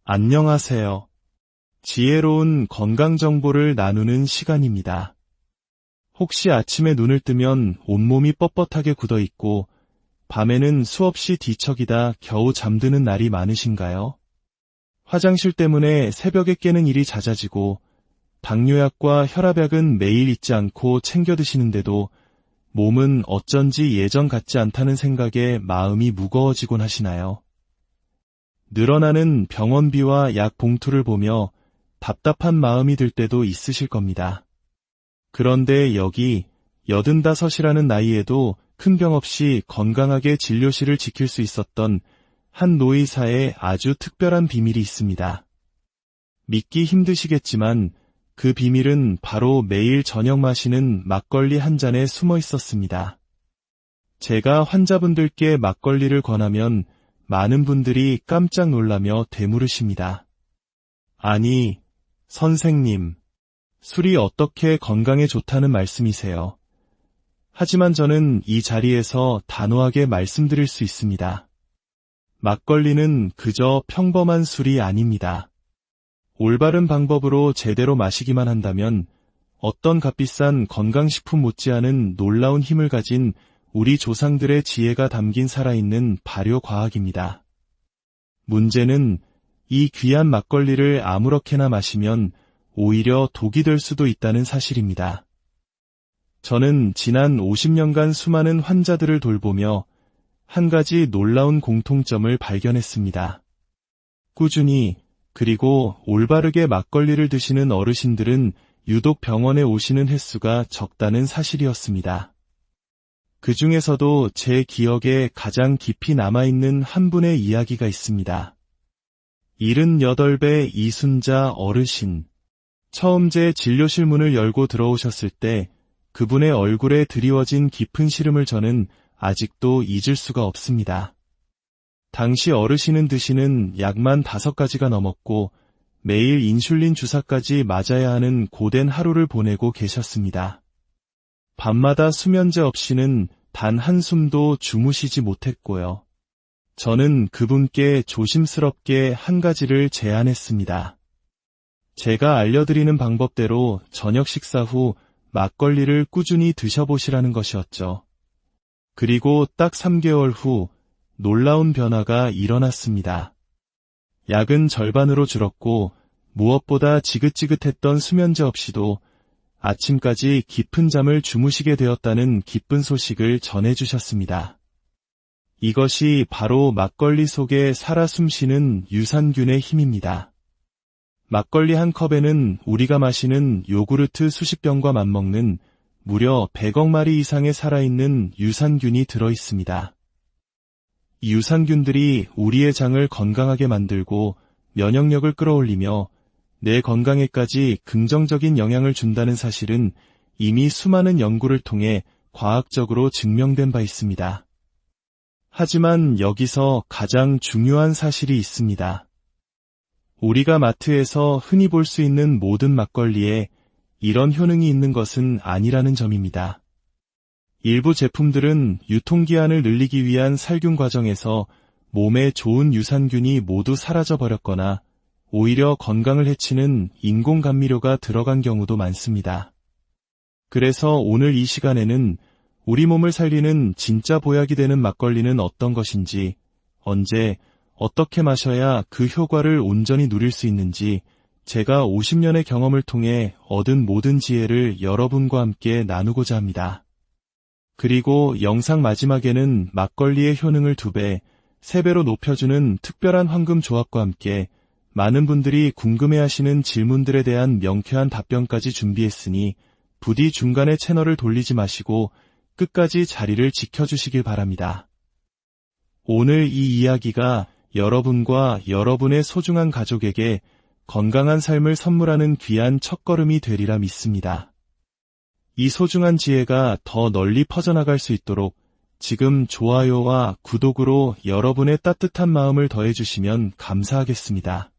안녕하세요. 지혜로운 건강 정보를 나누는 시간입니다. 혹시 아침에 눈을 뜨면 온몸이 뻣뻣하게 굳어 있고 밤에는 수없이 뒤척이다 겨우 잠드는 날이 많으신가요? 화장실 때문에 새벽에 깨는 일이 잦아지고 당뇨약과 혈압약은 매일 잊지 않고 챙겨 드시는데도 몸은 어쩐지 예전 같지 않다는 생각에 마음이 무거워지곤 하시나요? 늘어나는 병원비와 약 봉투를 보며 답답한 마음이 들 때도 있으실 겁니다. 그런데 여기 85이라는 나이에도 큰 병 없이 건강하게 진료실을 지킬 수 있었던 한 노의사의 아주 특별한 비밀이 있습니다. 믿기 힘드시겠지만 그 비밀은 바로 매일 저녁 마시는 막걸리 한 잔에 숨어 있었습니다. 제가 환자분들께 막걸리를 권하면 많은 분들이 깜짝 놀라며 되물으십니다. 아니, 선생님, 술이 어떻게 건강에 좋다는 말씀이세요? 하지만 저는 이 자리에서 단호하게 말씀드릴 수 있습니다. 막걸리는 그저 평범한 술이 아닙니다. 올바른 방법으로 제대로 마시기만 한다면 어떤 값비싼 건강식품 못지않은 놀라운 힘을 가진 우리 조상들의 지혜가 담긴 살아있는 발효과학입니다. 문제는 이 귀한 막걸리를 아무렇게나 마시면 오히려 독이 될 수도 있다는 사실입니다. 저는 지난 50년간 수많은 환자들을 돌보며 한 가지 놀라운 공통점을 발견했습니다. 꾸준히 그리고 올바르게 막걸리를 드시는 어르신들은 유독 병원에 오시는 횟수가 적다는 사실이었습니다. 그 중에서도 제 기억에 가장 깊이 남아있는 한 분의 이야기가 있습니다. 78배 이순자 어르신. 처음 제 진료실 문을 열고 들어오셨을 때 그분의 얼굴에 드리워진 깊은 시름을 저는 아직도 잊을 수가 없습니다. 당시 어르신은 드시는 약만 5가지가 넘었고 매일 인슐린 주사까지 맞아야 하는 고된 하루를 보내고 계셨습니다. 밤마다 수면제 없이는 단 한숨도 주무시지 못했고요. 저는 그분께 조심스럽게 한 가지를 제안했습니다. 제가 알려드리는 방법대로 저녁 식사 후 막걸리를 꾸준히 드셔보시라는 것이었죠. 그리고 딱 3개월 후 놀라운 변화가 일어났습니다. 약은 절반으로 줄었고 무엇보다 지긋지긋했던 수면제 없이도 아침까지 깊은 잠을 주무시게 되었다는 기쁜 소식을 전해주셨습니다. 이것이 바로 막걸리 속에 살아 숨쉬는 유산균의 힘입니다. 막걸리 한 컵에는 우리가 마시는 요구르트 수십 병과 맞먹는 무려 100억 마리 이상의 살아있는 유산균이 들어있습니다. 이 유산균들이 우리의 장을 건강하게 만들고 면역력을 끌어올리며 내 건강에까지 긍정적인 영향을 준다는 사실은 이미 수많은 연구를 통해 과학적으로 증명된 바 있습니다. 하지만 여기서 가장 중요한 사실이 있습니다. 우리가 마트에서 흔히 볼 수 있는 모든 막걸리에 이런 효능이 있는 것은 아니라는 점입니다. 일부 제품들은 유통기한을 늘리기 위한 살균 과정에서 몸에 좋은 유산균이 모두 사라져버렸거나 오히려 건강을 해치는 인공감미료가 들어간 경우도 많습니다. 그래서 오늘 이 시간에는 우리 몸을 살리는 진짜 보약이 되는 막걸리는 어떤 것인지, 언제, 어떻게 마셔야 그 효과를 온전히 누릴 수 있는지 제가 50년의 경험을 통해 얻은 모든 지혜를 여러분과 함께 나누고자 합니다. 그리고 영상 마지막에는 막걸리의 효능을 2배, 3배로 높여주는 특별한 황금 조합과 함께 많은 분들이 궁금해하시는 질문들에 대한 명쾌한 답변까지 준비했으니 부디 중간에 채널을 돌리지 마시고 끝까지 자리를 지켜주시길 바랍니다. 오늘 이 이야기가 여러분과 여러분의 소중한 가족에게 건강한 삶을 선물하는 귀한 첫걸음이 되리라 믿습니다. 이 소중한 지혜가 더 널리 퍼져나갈 수 있도록 지금 좋아요와 구독으로 여러분의 따뜻한 마음을 더해주시면 감사하겠습니다.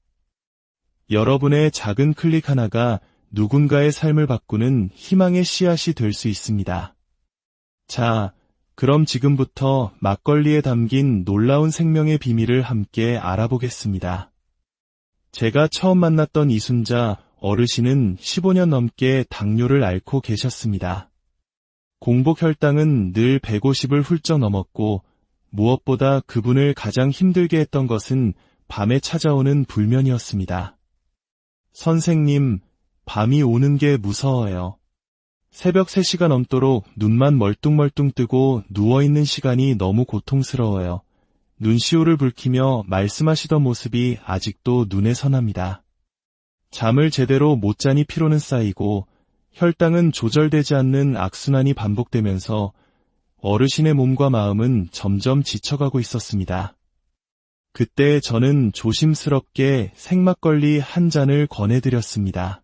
여러분의 작은 클릭 하나가 누군가의 삶을 바꾸는 희망의 씨앗이 될 수 있습니다. 자, 그럼 지금부터 막걸리에 담긴 놀라운 생명의 비밀을 함께 알아보겠습니다. 제가 처음 만났던 이순자 어르신은 15년 넘게 당뇨를 앓고 계셨습니다. 공복 혈당은 늘 150을 훌쩍 넘었고 무엇보다 그분을 가장 힘들게 했던 것은 밤에 찾아오는 불면이었습니다. 선생님, 밤이 오는 게 무서워요. 새벽 3시가 넘도록 눈만 멀뚱멀뚱 뜨고 누워있는 시간이 너무 고통스러워요. 눈시울을 붉히며 말씀하시던 모습이 아직도 눈에 선합니다. 잠을 제대로 못 자니 피로는 쌓이고 혈당은 조절되지 않는 악순환이 반복되면서 어르신의 몸과 마음은 점점 지쳐가고 있었습니다. 그때 저는 조심스럽게 생막걸리 한 잔을 권해드렸습니다.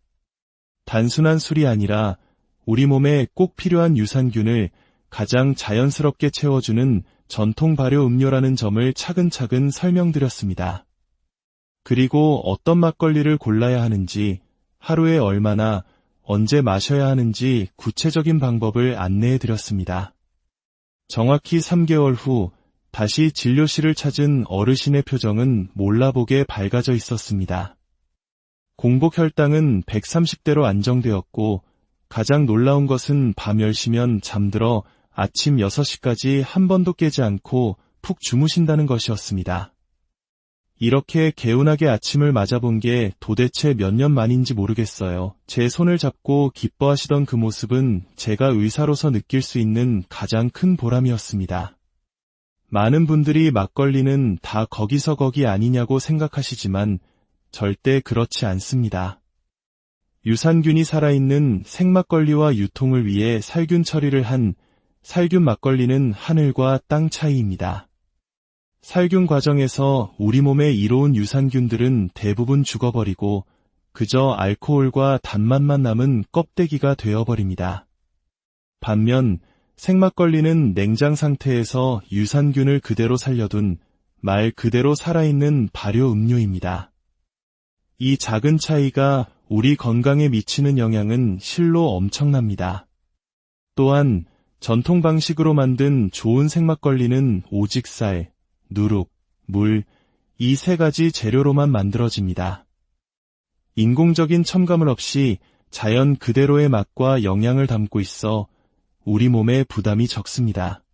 단순한 술이 아니라 우리 몸에 꼭 필요한 유산균을 가장 자연스럽게 채워주는 전통 발효 음료라는 점을 차근차근 설명드렸습니다. 그리고 어떤 막걸리를 골라야 하는지, 하루에 얼마나, 언제 마셔야 하는지 구체적인 방법을 안내해드렸습니다. 정확히 3개월 후 다시 진료실을 찾은 어르신의 표정은 몰라보게 밝아져 있었습니다. 공복 혈당은 130대로 안정되었고 가장 놀라운 것은 밤 10시면 잠들어 아침 6시까지 한 번도 깨지 않고 푹 주무신다는 것이었습니다. 이렇게 개운하게 아침을 맞아본 게 도대체 몇 년 만인지 모르겠어요. 제 손을 잡고 기뻐하시던 그 모습은 제가 의사로서 느낄 수 있는 가장 큰 보람이었습니다. 많은 분들이 막걸리는 다 거기서 거기 아니냐고 생각하시지만 절대 그렇지 않습니다. 유산균이 살아있는 생막걸리와 유통을 위해 살균 처리를 한 살균 막걸리는 하늘과 땅 차이입니다. 살균 과정에서 우리 몸에 이로운 유산균들은 대부분 죽어버리고 그저 알코올과 단맛만 남은 껍데기가 되어버립니다. 반면 생막걸리는 냉장 상태에서 유산균을 그대로 살려둔 말 그대로 살아있는 발효 음료입니다. 이 작은 차이가 우리 건강에 미치는 영향은 실로 엄청납니다. 또한 전통 방식으로 만든 좋은 생막걸리는 오직 쌀, 누룩, 물, 이 3가지 재료로만 만들어집니다. 인공적인 첨가물 없이 자연 그대로의 맛과 영양을 담고 있어 우리 몸에 부담이 적습니다.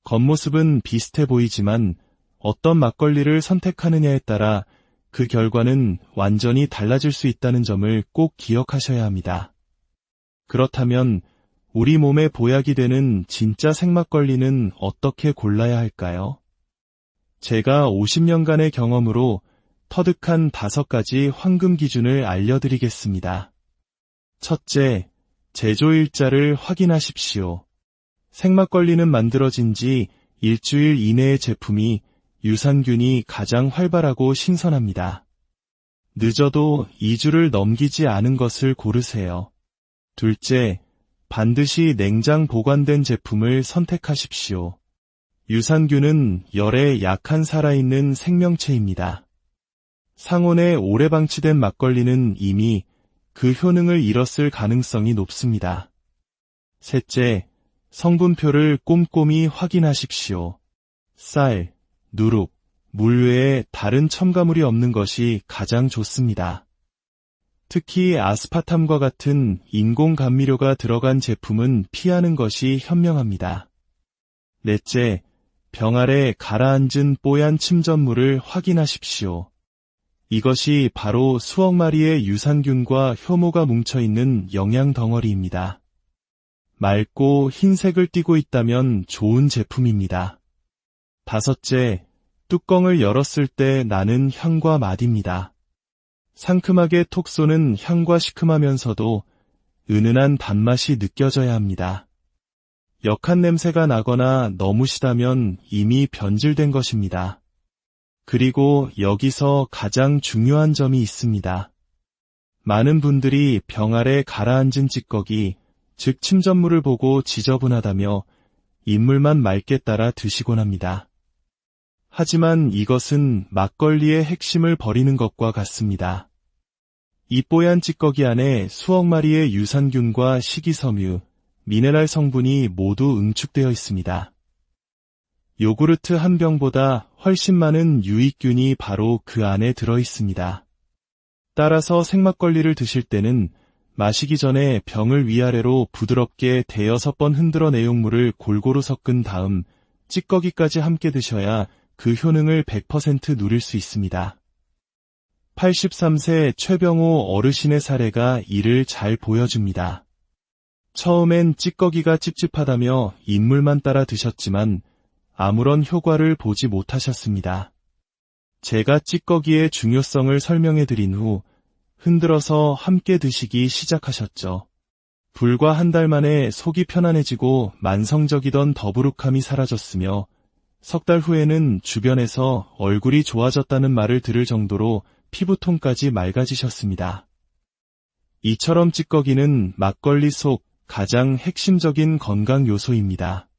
겉모습은 비슷해 보이지만 어떤 막걸리를 선택하느냐에 따라 그 결과는 완전히 달라질 수 있다는 점을 꼭 기억하셔야 합니다. 그렇다면 우리 몸에 보약이 되는 진짜 생막걸리는 어떻게 골라야 할까요? 제가 50년간의 경험으로 터득한 5가지 황금 기준을 알려드리겠습니다. 첫째, 제조일자를 확인하십시오. 생막걸리는 만들어진 지 일주일 이내의 제품이 유산균이 가장 활발하고 신선합니다. 늦어도 2주를 넘기지 않은 것을 고르세요. 둘째, 반드시 냉장 보관된 제품을 선택하십시오. 유산균은 열에 약한 살아있는 생명체입니다. 상온에 오래 방치된 막걸리는 이미 그 효능을 잃었을 가능성이 높습니다. 셋째, 성분표를 꼼꼼히 확인하십시오. 쌀, 누룩, 물 외에 다른 첨가물이 없는 것이 가장 좋습니다. 특히 아스파탐과 같은 인공 감미료가 들어간 제품은 피하는 것이 현명합니다. 넷째, 병 아래 가라앉은 뽀얀 침전물을 확인하십시오. 이것이 바로 수억 마리의 유산균과 효모가 뭉쳐있는 영양 덩어리입니다. 맑고 흰색을 띠고 있다면 좋은 제품입니다. 다섯째, 뚜껑을 열었을 때 나는 향과 맛입니다. 상큼하게 톡 쏘는 향과 시큼하면서도 은은한 단맛이 느껴져야 합니다. 역한 냄새가 나거나 너무 시다면 이미 변질된 것입니다. 그리고 여기서 가장 중요한 점이 있습니다. 많은 분들이 병 아래 가라앉은 찌꺼기, 즉 침전물을 보고 지저분하다며 인물만 맑게 따라 드시곤 합니다. 하지만 이것은 막걸리의 핵심을 버리는 것과 같습니다. 이 뽀얀 찌꺼기 안에 수억 마리의 유산균과 식이섬유, 미네랄 성분이 모두 응축되어 있습니다. 요구르트 한 병보다 훨씬 많은 유익균이 바로 그 안에 들어 있습니다. 따라서 생막걸리를 드실 때는 마시기 전에 병을 위아래로 부드럽게 대여섯 번 흔들어 내용물을 골고루 섞은 다음 찌꺼기까지 함께 드셔야 그 효능을 100% 누릴 수 있습니다. 83세 최병호 어르신의 사례가 이를 잘 보여줍니다. 처음엔 찌꺼기가 찝찝하다며 인물만 따라 드셨지만 아무런 효과를 보지 못하셨습니다. 제가 찌꺼기의 중요성을 설명해 드린 후 흔들어서 함께 드시기 시작하셨죠. 불과 한 달 만에 속이 편안해지고 만성적이던 더부룩함이 사라졌으며 석 달 후에는 주변에서 얼굴이 좋아졌다는 말을 들을 정도로 피부톤까지 맑아지셨습니다. 이처럼 찌꺼기는 막걸리 속 가장 핵심적인 건강 요소입니다.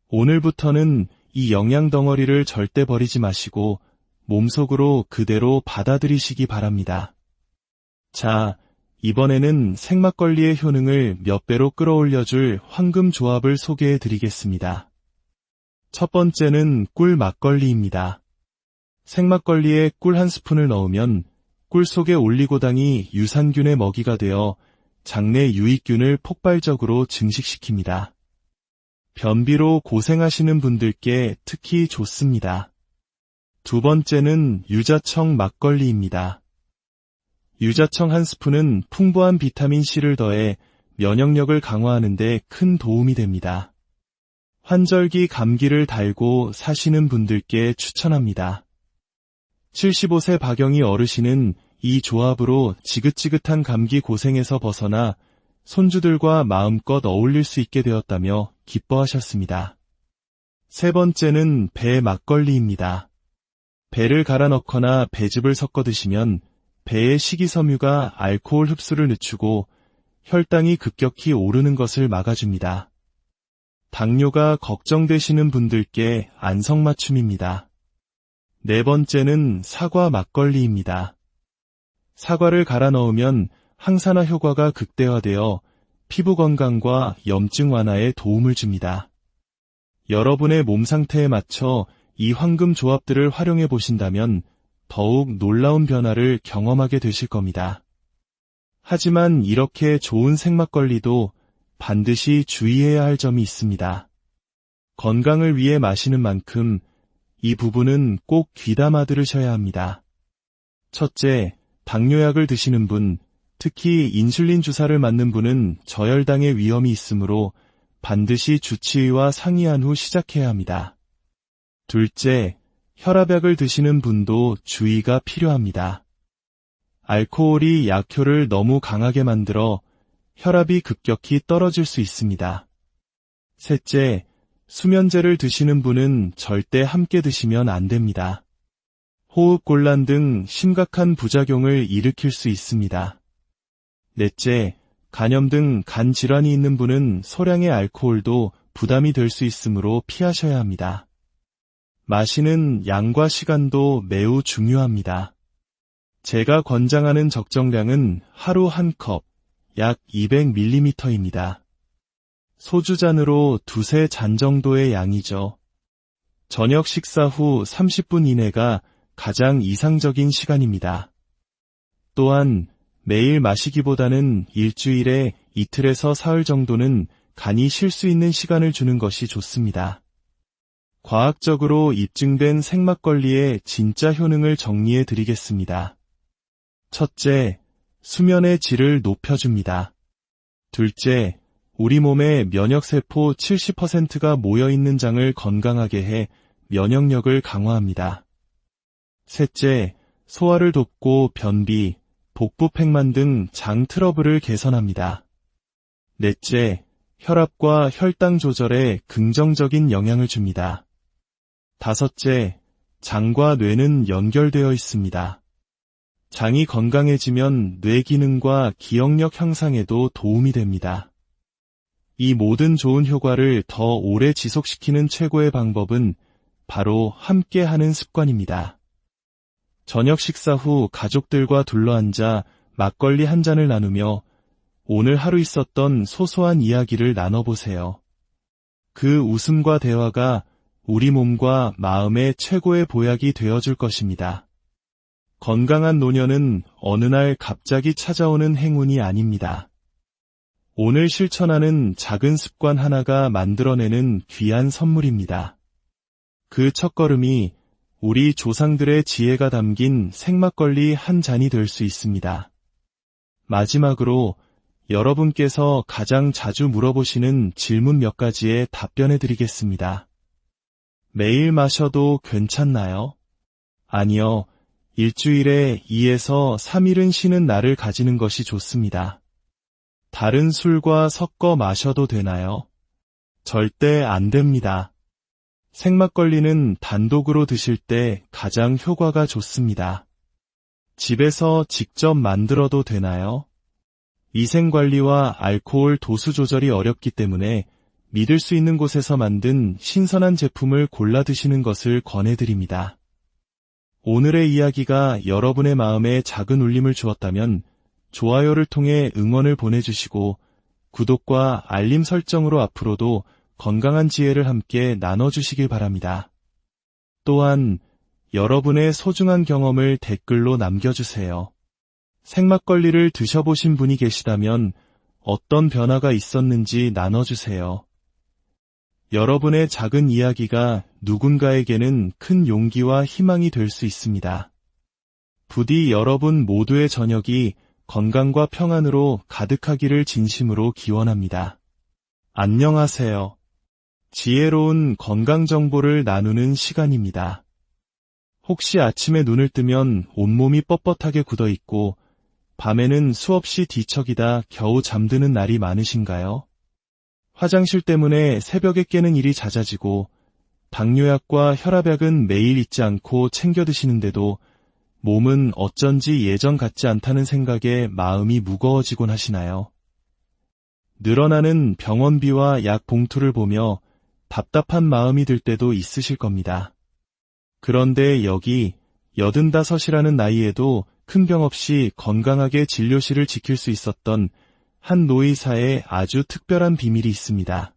오늘부터는 이 영양 덩어리를 절대 버리지 마시고 몸속으로 그대로 받아들이시기 바랍니다. 자, 이번에는 생막걸리의 효능을 몇 배로 끌어올려줄 황금 조합을 소개해 드리겠습니다. 첫 번째는 꿀 막걸리입니다. 생막걸리에 꿀 한 스푼을 넣으면 꿀 속의 올리고당이 유산균의 먹이가 되어 장내 유익균을 폭발적으로 증식시킵니다. 변비로 고생하시는 분들께 특히 좋습니다. 두 번째는 유자청 막걸리입니다. 유자청 한 스푼은 풍부한 비타민C를 더해 면역력을 강화하는 데 큰 도움이 됩니다. 환절기 감기를 달고 사시는 분들께 추천합니다. 75세 박영희 어르신은 이 조합으로 지긋지긋한 감기 고생에서 벗어나 손주들과 마음껏 어울릴 수 있게 되었다며 기뻐하셨습니다. 세 번째는 배 막걸리입니다. 배를 갈아 넣거나 배즙을 섞어 드시면 배의 식이섬유가 알코올 흡수를 늦추고 혈당이 급격히 오르는 것을 막아줍니다. 당뇨가 걱정되시는 분들께 안성맞춤입니다. 네 번째는 사과 막걸리입니다. 사과를 갈아 넣으면 항산화 효과가 극대화되어 피부 건강과 염증 완화에 도움을 줍니다. 여러분의 몸 상태에 맞춰 이 황금 조합들을 활용해 보신다면 더욱 놀라운 변화를 경험하게 되실 겁니다. 하지만 이렇게 좋은 생막걸리도 반드시 주의해야 할 점이 있습니다. 건강을 위해 마시는 만큼 이 부분은 꼭 귀담아 들으셔야 합니다. 첫째, 당뇨약을 드시는 분, 특히 인슐린 주사를 맞는 분은 저혈당의 위험이 있으므로 반드시 주치의와 상의한 후 시작해야 합니다. 둘째, 혈압약을 드시는 분도 주의가 필요합니다. 알코올이 약효를 너무 강하게 만들어 혈압이 급격히 떨어질 수 있습니다. 셋째, 수면제를 드시는 분은 절대 함께 드시면 안 됩니다. 호흡곤란 등 심각한 부작용을 일으킬 수 있습니다. 넷째, 간염 등 간 질환이 있는 분은 소량의 알코올도 부담이 될 수 있으므로 피하셔야 합니다. 마시는 양과 시간도 매우 중요합니다. 제가 권장하는 적정량은 하루 한 컵, 약 200ml입니다. 소주잔으로 두세 잔 정도의 양이죠. 저녁 식사 후 30분 이내가 가장 이상적인 시간입니다. 또한 매일 마시기보다는 일주일에 이틀에서 사흘 정도는 간이 쉴 수 있는 시간을 주는 것이 좋습니다. 과학적으로 입증된 생막걸리의 진짜 효능을 정리해 드리겠습니다. 첫째, 수면의 질을 높여줍니다. 둘째, 우리 몸의 면역세포 70%가 모여있는 장을 건강하게 해 면역력을 강화합니다. 셋째, 소화를 돕고 변비, 복부 팽만 등 장 트러블을 개선합니다. 넷째, 혈압과 혈당 조절에 긍정적인 영향을 줍니다. 다섯째, 장과 뇌는 연결되어 있습니다. 장이 건강해지면 뇌 기능과 기억력 향상에도 도움이 됩니다. 이 모든 좋은 효과를 더 오래 지속시키는 최고의 방법은 바로 함께하는 습관입니다. 저녁 식사 후 가족들과 둘러앉아 막걸리 한 잔을 나누며 오늘 하루 있었던 소소한 이야기를 나눠보세요. 그 웃음과 대화가 우리 몸과 마음의 최고의 보약이 되어줄 것입니다. 건강한 노년은 어느 날 갑자기 찾아오는 행운이 아닙니다. 오늘 실천하는 작은 습관 하나가 만들어내는 귀한 선물입니다. 그 첫걸음이 우리 조상들의 지혜가 담긴 생막걸리 한 잔이 될 수 있습니다. 마지막으로 여러분께서 가장 자주 물어보시는 질문 몇 가지에 답변해 드리겠습니다. 매일 마셔도 괜찮나요? 아니요. 일주일에 2에서 3일은 쉬는 날을 가지는 것이 좋습니다. 다른 술과 섞어 마셔도 되나요? 절대 안 됩니다. 생막걸리는 단독으로 드실 때 가장 효과가 좋습니다. 집에서 직접 만들어도 되나요? 위생관리와 알코올 도수 조절이 어렵기 때문에 믿을 수 있는 곳에서 만든 신선한 제품을 골라 드시는 것을 권해드립니다. 오늘의 이야기가 여러분의 마음에 작은 울림을 주었다면 좋아요를 통해 응원을 보내주시고 구독과 알림 설정으로 앞으로도 건강한 지혜를 함께 나눠주시길 바랍니다. 또한 여러분의 소중한 경험을 댓글로 남겨주세요. 생막걸리를 드셔보신 분이 계시다면 어떤 변화가 있었는지 나눠주세요. 여러분의 작은 이야기가 누군가에게는 큰 용기와 희망이 될 수 있습니다. 부디 여러분 모두의 저녁이 건강과 평안으로 가득하기를 진심으로 기원합니다. 안녕하세요. 지혜로운 건강 정보를 나누는 시간입니다. 혹시 아침에 눈을 뜨면 온몸이 뻣뻣하게 굳어 있고 밤에는 수없이 뒤척이다 겨우 잠드는 날이 많으신가요? 화장실 때문에 새벽에 깨는 일이 잦아지고 당뇨약과 혈압약은 매일 잊지 않고 챙겨 드시는데도 몸은 어쩐지 예전 같지 않다는 생각에 마음이 무거워지곤 하시나요? 늘어나는 병원비와 약 봉투를 보며 답답한 마음이 들 때도 있으실 겁니다. 그런데 여기 85이라는 나이에도 큰 병 없이 건강하게 진료실을 지킬 수 있었던 한 노의사의 아주 특별한 비밀이 있습니다.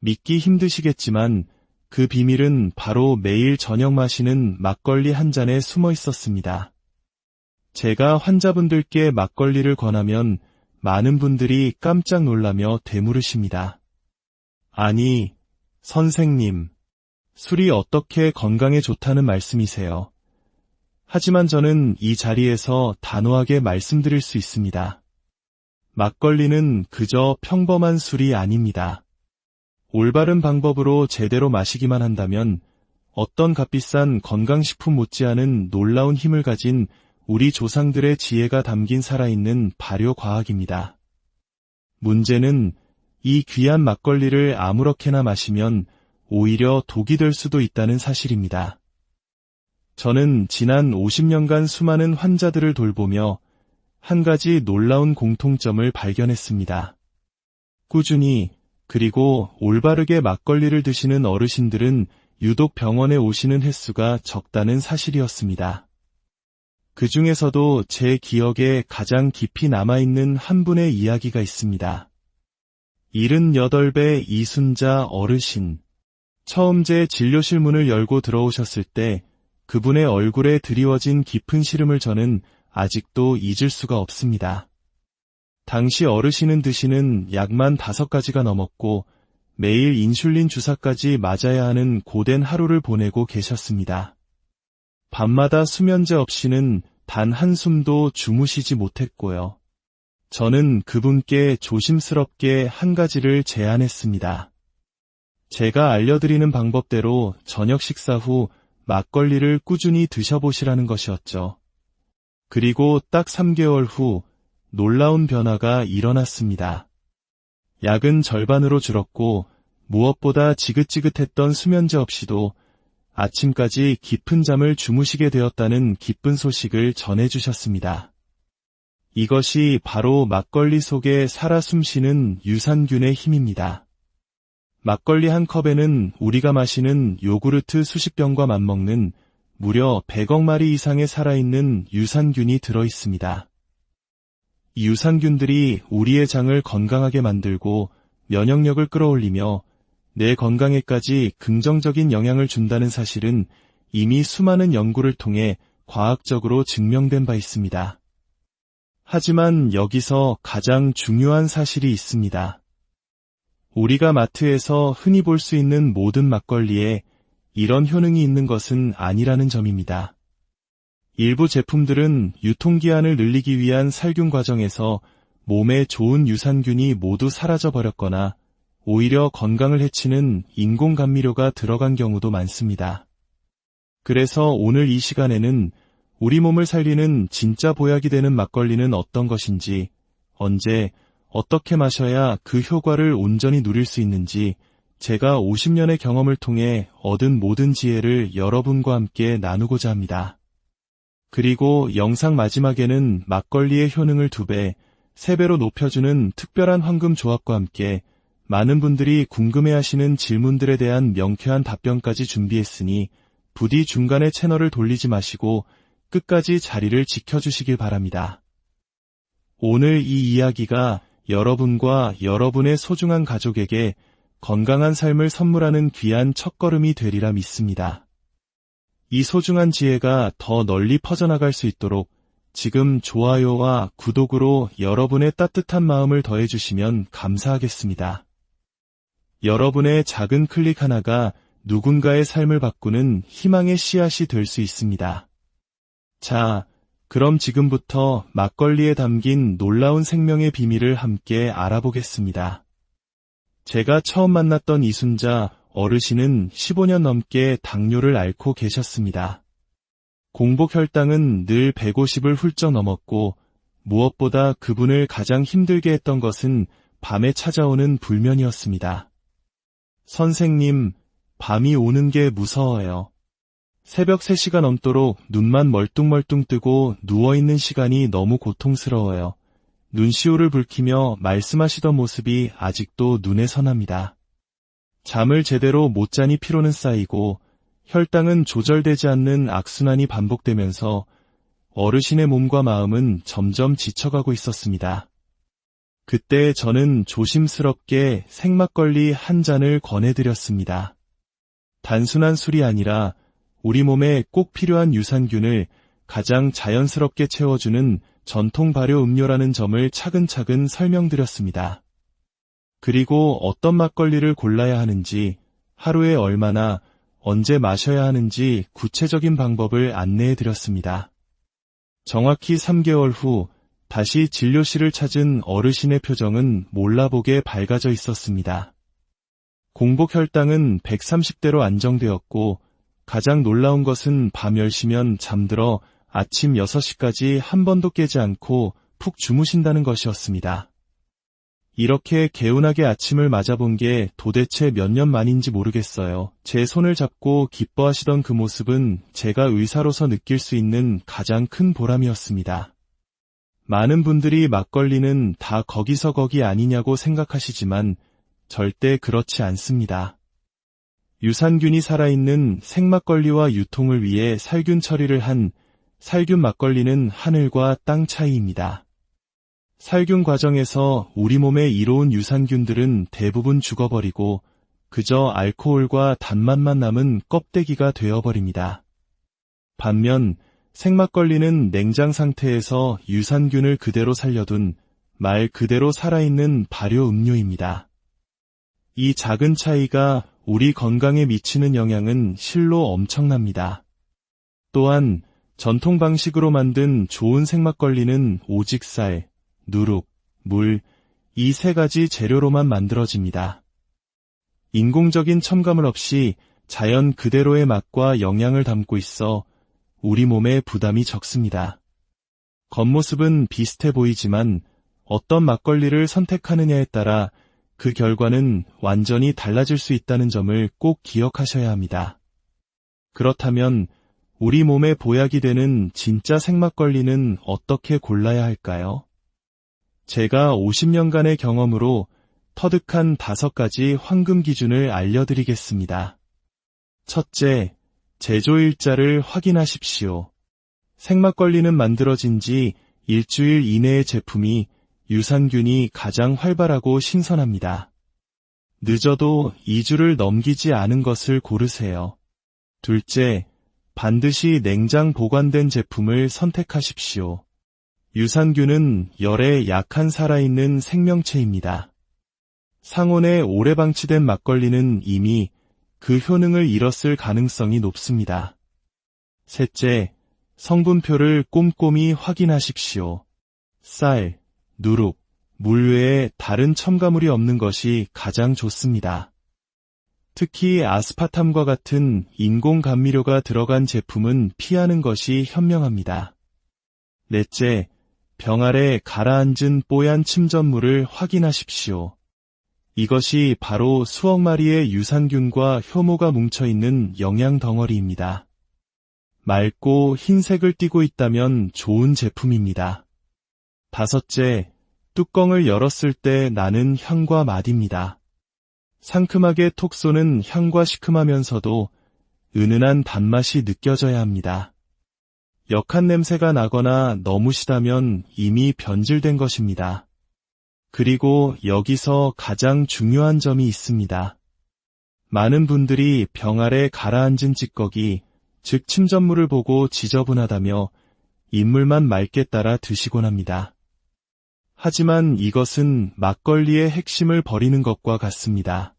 믿기 힘드시겠지만 그 비밀은 바로 매일 저녁 마시는 막걸리 한 잔에 숨어 있었습니다. 제가 환자분들께 막걸리를 권하면 많은 분들이 깜짝 놀라며 되물으십니다. 아니, 선생님, 술이 어떻게 건강에 좋다는 말씀이세요? 하지만 저는 이 자리에서 단호하게 말씀드릴 수 있습니다. 막걸리는 그저 평범한 술이 아닙니다. 올바른 방법으로 제대로 마시기만 한다면 어떤 값비싼 건강식품 못지않은 놀라운 힘을 가진 우리 조상들의 지혜가 담긴 살아있는 발효과학입니다. 문제는 이 귀한 막걸리를 아무렇게나 마시면 오히려 독이 될 수도 있다는 사실입니다. 저는 지난 50년간 수많은 환자들을 돌보며 한 가지 놀라운 공통점을 발견했습니다. 꾸준히 그리고 올바르게 막걸리를 드시는 어르신들은 유독 병원에 오시는 횟수가 적다는 사실이었습니다. 그 중에서도 제 기억에 가장 깊이 남아있는 한 분의 이야기가 있습니다. 78배 이순자 어르신. 처음 제 진료실 문을 열고 들어오셨을 때 그분의 얼굴에 드리워진 깊은 시름을 저는 아직도 잊을 수가 없습니다. 당시 어르신은 드시는 약만 5가지가 넘었고 매일 인슐린 주사까지 맞아야 하는 고된 하루를 보내고 계셨습니다. 밤마다 수면제 없이는 단 한숨도 주무시지 못했고요. 저는 그분께 조심스럽게 한 가지를 제안했습니다. 제가 알려드리는 방법대로 저녁 식사 후 막걸리를 꾸준히 드셔보시라는 것이었죠. 그리고 딱 3개월 후 놀라운 변화가 일어났습니다. 약은 절반으로 줄었고 무엇보다 지긋지긋했던 수면제 없이도 아침까지 깊은 잠을 주무시게 되었다는 기쁜 소식을 전해주셨습니다. 이것이 바로 막걸리 속에 살아 숨쉬는 유산균의 힘입니다. 막걸리 한 컵에는 우리가 마시는 요구르트 수십 병과 맞먹는 무려 100억 마리 이상의 살아있는 유산균이 들어있습니다. 이 유산균들이 우리의 장을 건강하게 만들고 면역력을 끌어올리며 내 건강에까지 긍정적인 영향을 준다는 사실은 이미 수많은 연구를 통해 과학적으로 증명된 바 있습니다. 하지만 여기서 가장 중요한 사실이 있습니다. 우리가 마트에서 흔히 볼 수 있는 모든 막걸리에 이런 효능이 있는 것은 아니라는 점입니다. 일부 제품들은 유통기한을 늘리기 위한 살균 과정에서 몸에 좋은 유산균이 모두 사라져버렸거나 오히려 건강을 해치는 인공 감미료가 들어간 경우도 많습니다. 그래서 오늘 이 시간에는 우리 몸을 살리는 진짜 보약이 되는 막걸리는 어떤 것인지, 언제, 어떻게 마셔야 그 효과를 온전히 누릴 수 있는지 제가 50년의 경험을 통해 얻은 모든 지혜를 여러분과 함께 나누고자 합니다. 그리고 영상 마지막에는 막걸리의 효능을 2배, 3배로 높여주는 특별한 황금 조합과 함께 많은 분들이 궁금해하시는 질문들에 대한 명쾌한 답변까지 준비했으니 부디 중간에 채널을 돌리지 마시고 끝까지 자리를 지켜주시길 바랍니다. 오늘 이 이야기가 여러분과 여러분의 소중한 가족에게 건강한 삶을 선물하는 귀한 첫걸음이 되리라 믿습니다. 이 소중한 지혜가 더 널리 퍼져나갈 수 있도록 지금 좋아요와 구독으로 여러분의 따뜻한 마음을 더해주시면 감사하겠습니다. 여러분의 작은 클릭 하나가 누군가의 삶을 바꾸는 희망의 씨앗이 될 수 있습니다. 자, 그럼 지금부터 막걸리에 담긴 놀라운 생명의 비밀을 함께 알아보겠습니다. 제가 처음 만났던 이순자 어르신은 15년 넘게 당뇨를 앓고 계셨습니다. 공복 혈당은 늘 150을 훌쩍 넘었고 무엇보다 그분을 가장 힘들게 했던 것은 밤에 찾아오는 불면이었습니다. 선생님, 밤이 오는 게 무서워요. 새벽 3시가 넘도록 눈만 멀뚱멀뚱 뜨고 누워있는 시간이 너무 고통스러워요. 눈시울을 붉히며 말씀하시던 모습이 아직도 눈에 선합니다. 잠을 제대로 못 자니 피로는 쌓이고 혈당은 조절되지 않는 악순환이 반복되면서 어르신의 몸과 마음은 점점 지쳐가고 있었습니다. 그때 저는 조심스럽게 생막걸리 한 잔을 권해드렸습니다. 단순한 술이 아니라 우리 몸에 꼭 필요한 유산균을 가장 자연스럽게 채워주는 전통 발효 음료라는 점을 차근차근 설명드렸습니다. 그리고 어떤 막걸리를 골라야 하는지, 하루에 얼마나, 언제 마셔야 하는지 구체적인 방법을 안내해드렸습니다. 정확히 3개월 후 다시 진료실을 찾은 어르신의 표정은 몰라보게 밝아져 있었습니다. 공복 혈당은 130대로 안정되었고 가장 놀라운 것은 밤 10시면 잠들어 아침 6시까지 한 번도 깨지 않고 푹 주무신다는 것이었습니다. 이렇게 개운하게 아침을 맞아본 게 도대체 몇 년 만인지 모르겠어요. 제 손을 잡고 기뻐하시던 그 모습은 제가 의사로서 느낄 수 있는 가장 큰 보람이었습니다. 많은 분들이 막걸리는 다 거기서 거기 아니냐고 생각하시지만 절대 그렇지 않습니다. 유산균이 살아있는 생막걸리와 유통을 위해 살균 처리를 한 살균 막걸리는 하늘과 땅 차이입니다. 살균 과정에서 우리 몸에 이로운 유산균들은 대부분 죽어버리고 그저 알코올과 단맛만 남은 껍데기가 되어버립니다. 반면 생막걸리는 냉장 상태에서 유산균을 그대로 살려둔 말 그대로 살아있는 발효 음료입니다. 이 작은 차이가 우리 건강에 미치는 영향은 실로 엄청납니다. 또한 전통 방식으로 만든 좋은 생막걸리는 오직 쌀, 누룩, 물, 이 3가지 재료로만 만들어집니다. 인공적인 첨가물 없이 자연 그대로의 맛과 영양을 담고 있어 우리 몸에 부담이 적습니다. 겉모습은 비슷해 보이지만 어떤 막걸리를 선택하느냐에 따라 그 결과는 완전히 달라질 수 있다는 점을 꼭 기억하셔야 합니다. 그렇다면 우리 몸에 보약이 되는 진짜 생막걸리는 어떻게 골라야 할까요? 제가 50년간의 경험으로 터득한 5가지 황금 기준을 알려드리겠습니다. 첫째, 제조일자를 확인하십시오. 생막걸리는 만들어진 지 일주일 이내의 제품이 유산균이 가장 활발하고 신선합니다. 늦어도 2주를 넘기지 않은 것을 고르세요. 둘째, 반드시 냉장 보관된 제품을 선택하십시오. 유산균은 열에 약한 살아있는 생명체입니다. 상온에 오래 방치된 막걸리는 이미 그 효능을 잃었을 가능성이 높습니다. 셋째, 성분표를 꼼꼼히 확인하십시오. 쌀, 누룩, 물 외에 다른 첨가물이 없는 것이 가장 좋습니다. 특히 아스파탐과 같은 인공 감미료가 들어간 제품은 피하는 것이 현명합니다. 넷째, 병 아래 가라앉은 뽀얀 침전물을 확인하십시오. 이것이 바로 수억 마리의 유산균과 효모가 뭉쳐있는 영양 덩어리입니다. 맑고 흰색을 띠고 있다면 좋은 제품입니다. 다섯째, 뚜껑을 열었을 때 나는 향과 맛입니다. 상큼하게 톡 쏘는 향과 시큼하면서도 은은한 단맛이 느껴져야 합니다. 역한 냄새가 나거나 너무 시다면 이미 변질된 것입니다. 그리고 여기서 가장 중요한 점이 있습니다. 많은 분들이 병 아래 가라앉은 찌꺼기, 즉 침전물을 보고 지저분하다며 인물만 맑게 따라 드시곤 합니다. 하지만 이것은 막걸리의 핵심을 버리는 것과 같습니다.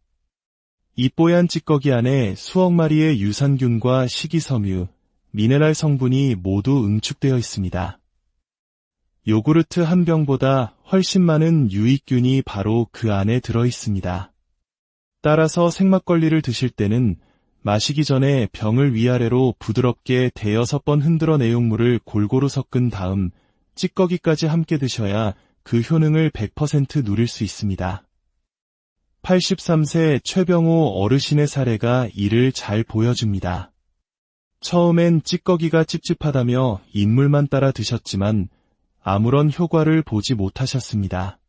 이 뽀얀 찌꺼기 안에 수억 마리의 유산균과 식이섬유, 미네랄 성분이 모두 응축되어 있습니다. 요구르트 한 병보다 훨씬 많은 유익균이 바로 그 안에 들어 있습니다. 따라서 생막걸리를 드실 때는 마시기 전에 병을 위아래로 부드럽게 대여섯 번 흔들어 내용물을 골고루 섞은 다음 찌꺼기까지 함께 드셔야 그 효능을 100% 누릴 수 있습니다. 83세 최병호 어르신의 사례가 이를 잘 보여줍니다. 처음엔 찌꺼기가 찝찝하다며 인물만 따라 드셨지만 아무런 효과를 보지 못하셨습니다.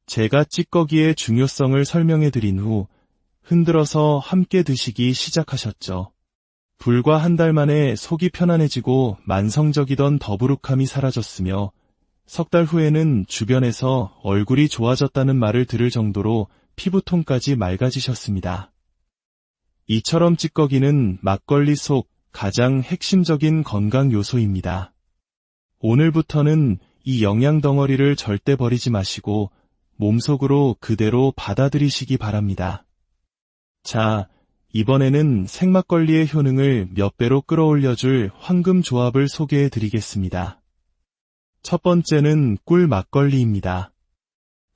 제가 찌꺼기의 중요성을 설명해드린 후 흔들어서 함께 드시기 시작하셨죠. 불과 한 달 만에 속이 편안해지고 만성적이던 더부룩함이 사라졌으며 석 달 후에는 주변에서 얼굴이 좋아졌다는 말을 들을 정도로 피부톤까지 맑아지셨습니다. 이처럼 찌꺼기는 막걸리 속 가장 핵심적인 건강 요소입니다. 오늘부터는 이 영양 덩어리를 절대 버리지 마시고 몸속으로 그대로 받아들이시기 바랍니다. 자, 이번에는 생막걸리의 효능을 몇 배로 끌어올려줄 황금 조합을 소개해 드리겠습니다. 첫 번째는 꿀 막걸리입니다.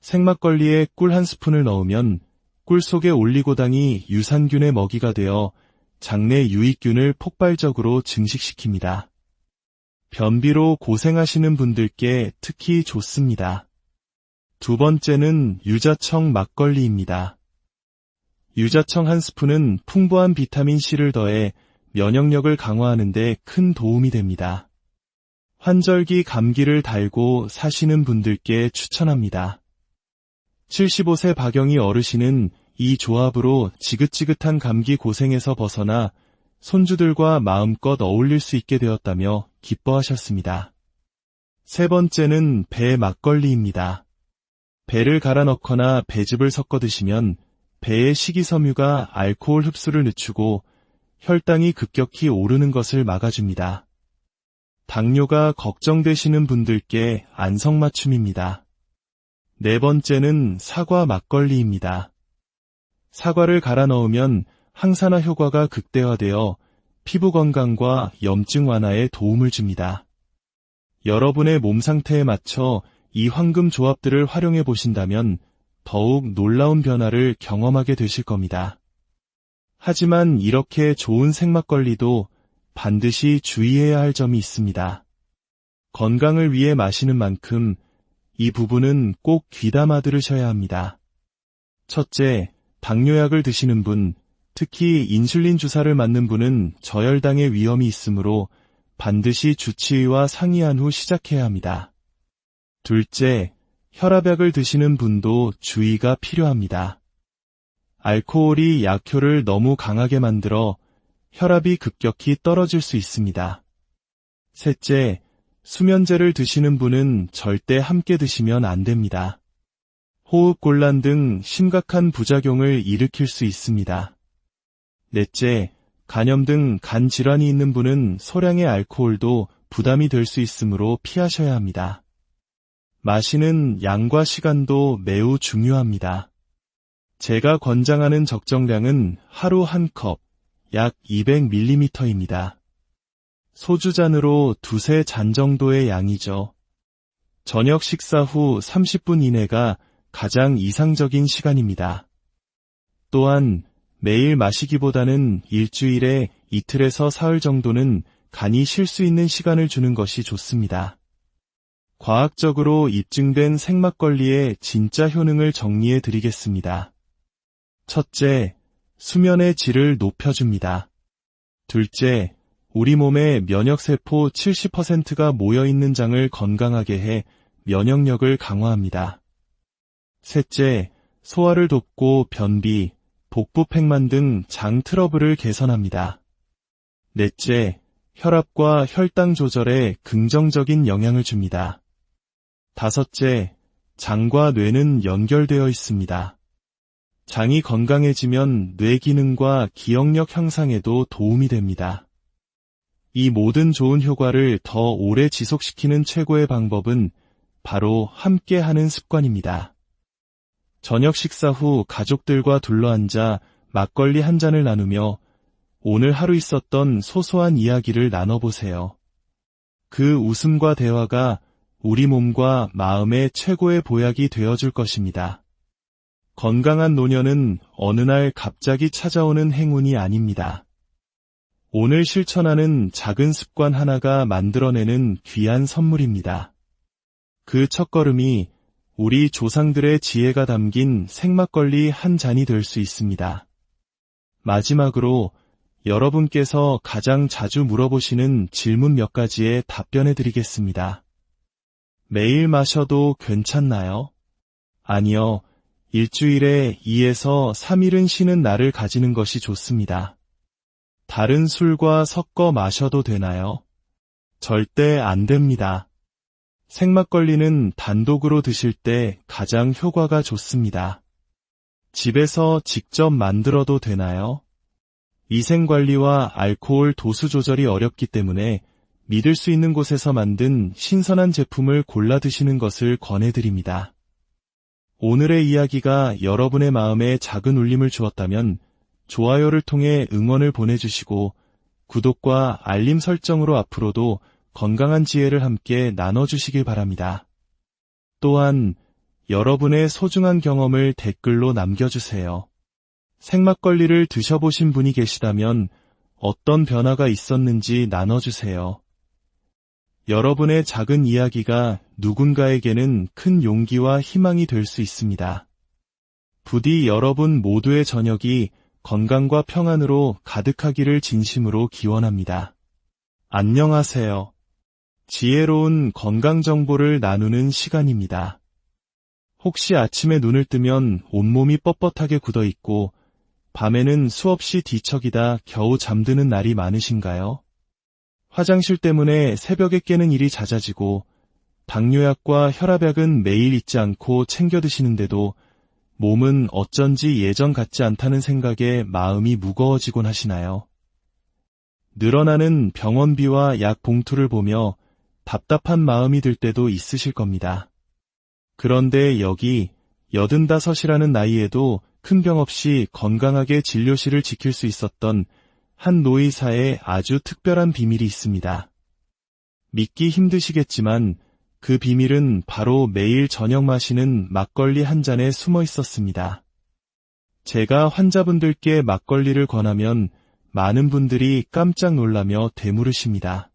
생막걸리에 꿀 한 스푼을 넣으면 꿀 속의 올리고당이 유산균의 먹이가 되어 장내 유익균을 폭발적으로 증식시킵니다. 변비로 고생하시는 분들께 특히 좋습니다. 두 번째는 유자청 막걸리입니다. 유자청 한 스푼은 풍부한 비타민C를 더해 면역력을 강화하는 데 큰 도움이 됩니다. 환절기 감기를 달고 사시는 분들께 추천합니다. 75세 박영희 어르신은 이 조합으로 지긋지긋한 감기 고생에서 벗어나 손주들과 마음껏 어울릴 수 있게 되었다며 기뻐하셨습니다. 세 번째는 배 막걸리입니다. 배를 갈아 넣거나 배즙을 섞어 드시면 배의 식이섬유가 알코올 흡수를 늦추고 혈당이 급격히 오르는 것을 막아줍니다. 당뇨가 걱정되시는 분들께 안성맞춤입니다. 네 번째는 사과 막걸리입니다. 사과를 갈아 넣으면 항산화 효과가 극대화되어 피부 건강과 염증 완화에 도움을 줍니다. 여러분의 몸 상태에 맞춰 이 황금 조합들을 활용해 보신다면 더욱 놀라운 변화를 경험하게 되실 겁니다. 하지만 이렇게 좋은 생막걸리도 반드시 주의해야 할 점이 있습니다. 건강을 위해 마시는 만큼 이 부분은 꼭 귀담아 들으셔야 합니다. 첫째, 당뇨약을 드시는 분, 특히 인슐린 주사를 맞는 분은 저혈당의 위험이 있으므로 반드시 주치의와 상의한 후 시작해야 합니다. 둘째, 혈압약을 드시는 분도 주의가 필요합니다. 알코올이 약효를 너무 강하게 만들어 혈압이 급격히 떨어질 수 있습니다. 셋째, 수면제를 드시는 분은 절대 함께 드시면 안 됩니다. 호흡곤란 등 심각한 부작용을 일으킬 수 있습니다. 넷째, 간염 등 간 질환이 있는 분은 소량의 알코올도 부담이 될 수 있으므로 피하셔야 합니다. 마시는 양과 시간도 매우 중요합니다. 제가 권장하는 적정량은 하루 한 컵, 약 200ml입니다. 소주 잔으로 두세 잔 정도의 양이죠. 저녁 식사 후 30분 이내가 가장 이상적인 시간입니다. 또한 매일 마시기보다는 일주일에 이틀에서 사흘 정도는 간이 쉴 수 있는 시간을 주는 것이 좋습니다. 과학적으로 입증된 생막걸리의 진짜 효능을 정리해 드리겠습니다. 첫째, 수면의 질을 높여줍니다. 둘째, 우리 몸의 면역세포 70%가 모여있는 장을 건강하게 해 면역력을 강화합니다. 셋째, 소화를 돕고 변비, 복부팽만 등 장 트러블을 개선합니다. 넷째, 혈압과 혈당 조절에 긍정적인 영향을 줍니다. 다섯째, 장과 뇌는 연결되어 있습니다. 장이 건강해지면 뇌 기능과 기억력 향상에도 도움이 됩니다. 이 모든 좋은 효과를 더 오래 지속시키는 최고의 방법은 바로 함께하는 습관입니다. 저녁 식사 후 가족들과 둘러앉아 막걸리 한 잔을 나누며 오늘 하루 있었던 소소한 이야기를 나눠보세요. 그 웃음과 대화가 우리 몸과 마음의 최고의 보약이 되어줄 것입니다. 건강한 노년은 어느 날 갑자기 찾아오는 행운이 아닙니다. 오늘 실천하는 작은 습관 하나가 만들어내는 귀한 선물입니다. 그 첫걸음이 우리 조상들의 지혜가 담긴 생막걸리 한 잔이 될 수 있습니다. 마지막으로 여러분께서 가장 자주 물어보시는 질문 몇 가지에 답변해 드리겠습니다. 매일 마셔도 괜찮나요? 아니요. 일주일에 2에서 3일은 쉬는 날을 가지는 것이 좋습니다. 다른 술과 섞어 마셔도 되나요? 절대 안 됩니다. 생막걸리는 단독으로 드실 때 가장 효과가 좋습니다. 집에서 직접 만들어도 되나요? 위생관리와 알코올 도수 조절이 어렵기 때문에 믿을 수 있는 곳에서 만든 신선한 제품을 골라 드시는 것을 권해드립니다. 오늘의 이야기가 여러분의 마음에 작은 울림을 주었다면 좋아요를 통해 응원을 보내주시고 구독과 알림 설정으로 앞으로도 건강한 지혜를 함께 나눠주시길 바랍니다. 또한 여러분의 소중한 경험을 댓글로 남겨주세요. 생막걸리를 드셔보신 분이 계시다면 어떤 변화가 있었는지 나눠주세요. 여러분의 작은 이야기가 누군가에게는 큰 용기와 희망이 될 수 있습니다. 부디 여러분 모두의 저녁이 건강과 평안으로 가득하기를 진심으로 기원합니다. 안녕하세요. 지혜로운 건강 정보를 나누는 시간입니다. 혹시 아침에 눈을 뜨면 온몸이 뻣뻣하게 굳어있고 밤에는 수없이 뒤척이다 겨우 잠드는 날이 많으신가요? 화장실 때문에 새벽에 깨는 일이 잦아지고 당뇨약과 혈압약은 매일 잊지 않고 챙겨 드시는데도 몸은 어쩐지 예전 같지 않다는 생각에 마음이 무거워지곤 하시나요? 늘어나는 병원비와 약 봉투를 보며 답답한 마음이 들 때도 있으실 겁니다. 그런데 여기 85이라는 나이에도 큰 병 없이 건강하게 진료실을 지킬 수 있었던 한 노의사의 아주 특별한 비밀이 있습니다. 믿기 힘드시겠지만 그 비밀은 바로 매일 저녁 마시는 막걸리 한 잔에 숨어 있었습니다. 제가 환자분들께 막걸리를 권하면 많은 분들이 깜짝 놀라며 되물으십니다.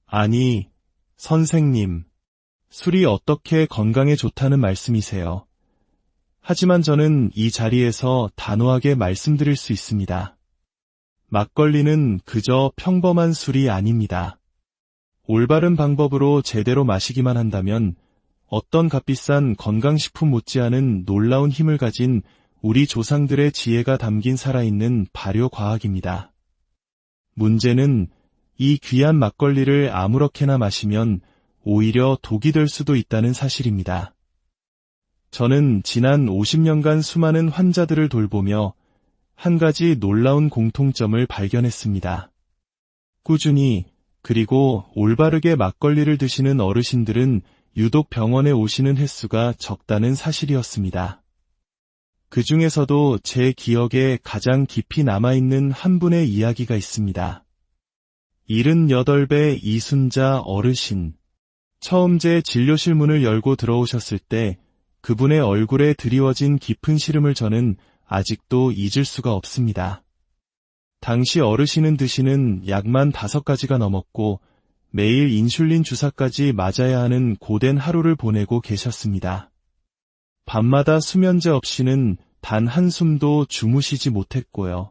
아니, 선생님, 술이 어떻게 건강에 좋다는 말씀이세요? 하지만 저는 이 자리에서 단호하게 말씀드릴 수 있습니다. 막걸리는 그저 평범한 술이 아닙니다. 올바른 방법으로 제대로 마시기만 한다면 어떤 값비싼 건강식품 못지않은 놀라운 힘을 가진 우리 조상들의 지혜가 담긴 살아있는 발효과학입니다. 문제는 이 귀한 막걸리를 아무렇게나 마시면 오히려 독이 될 수도 있다는 사실입니다. 저는 지난 50년간 수많은 환자들을 돌보며 한 가지 놀라운 공통점을 발견했습니다. 꾸준히 그리고 올바르게 막걸리를 드시는 어르신들은 유독 병원에 오시는 횟수가 적다는 사실이었습니다. 그 중에서도 제 기억에 가장 깊이 남아있는 한 분의 이야기가 있습니다. 78배 이순자 어르신. 처음 제 진료실 문을 열고 들어오셨을 때 그분의 얼굴에 드리워진 깊은 시름을 저는 아직도 잊을 수가 없습니다. 당시 어르신은 드시는 약만 5가지가 넘었고 매일 인슐린 주사까지 맞아야 하는 고된 하루를 보내고 계셨습니다. 밤마다 수면제 없이는 단 한숨도 주무시지 못했고요.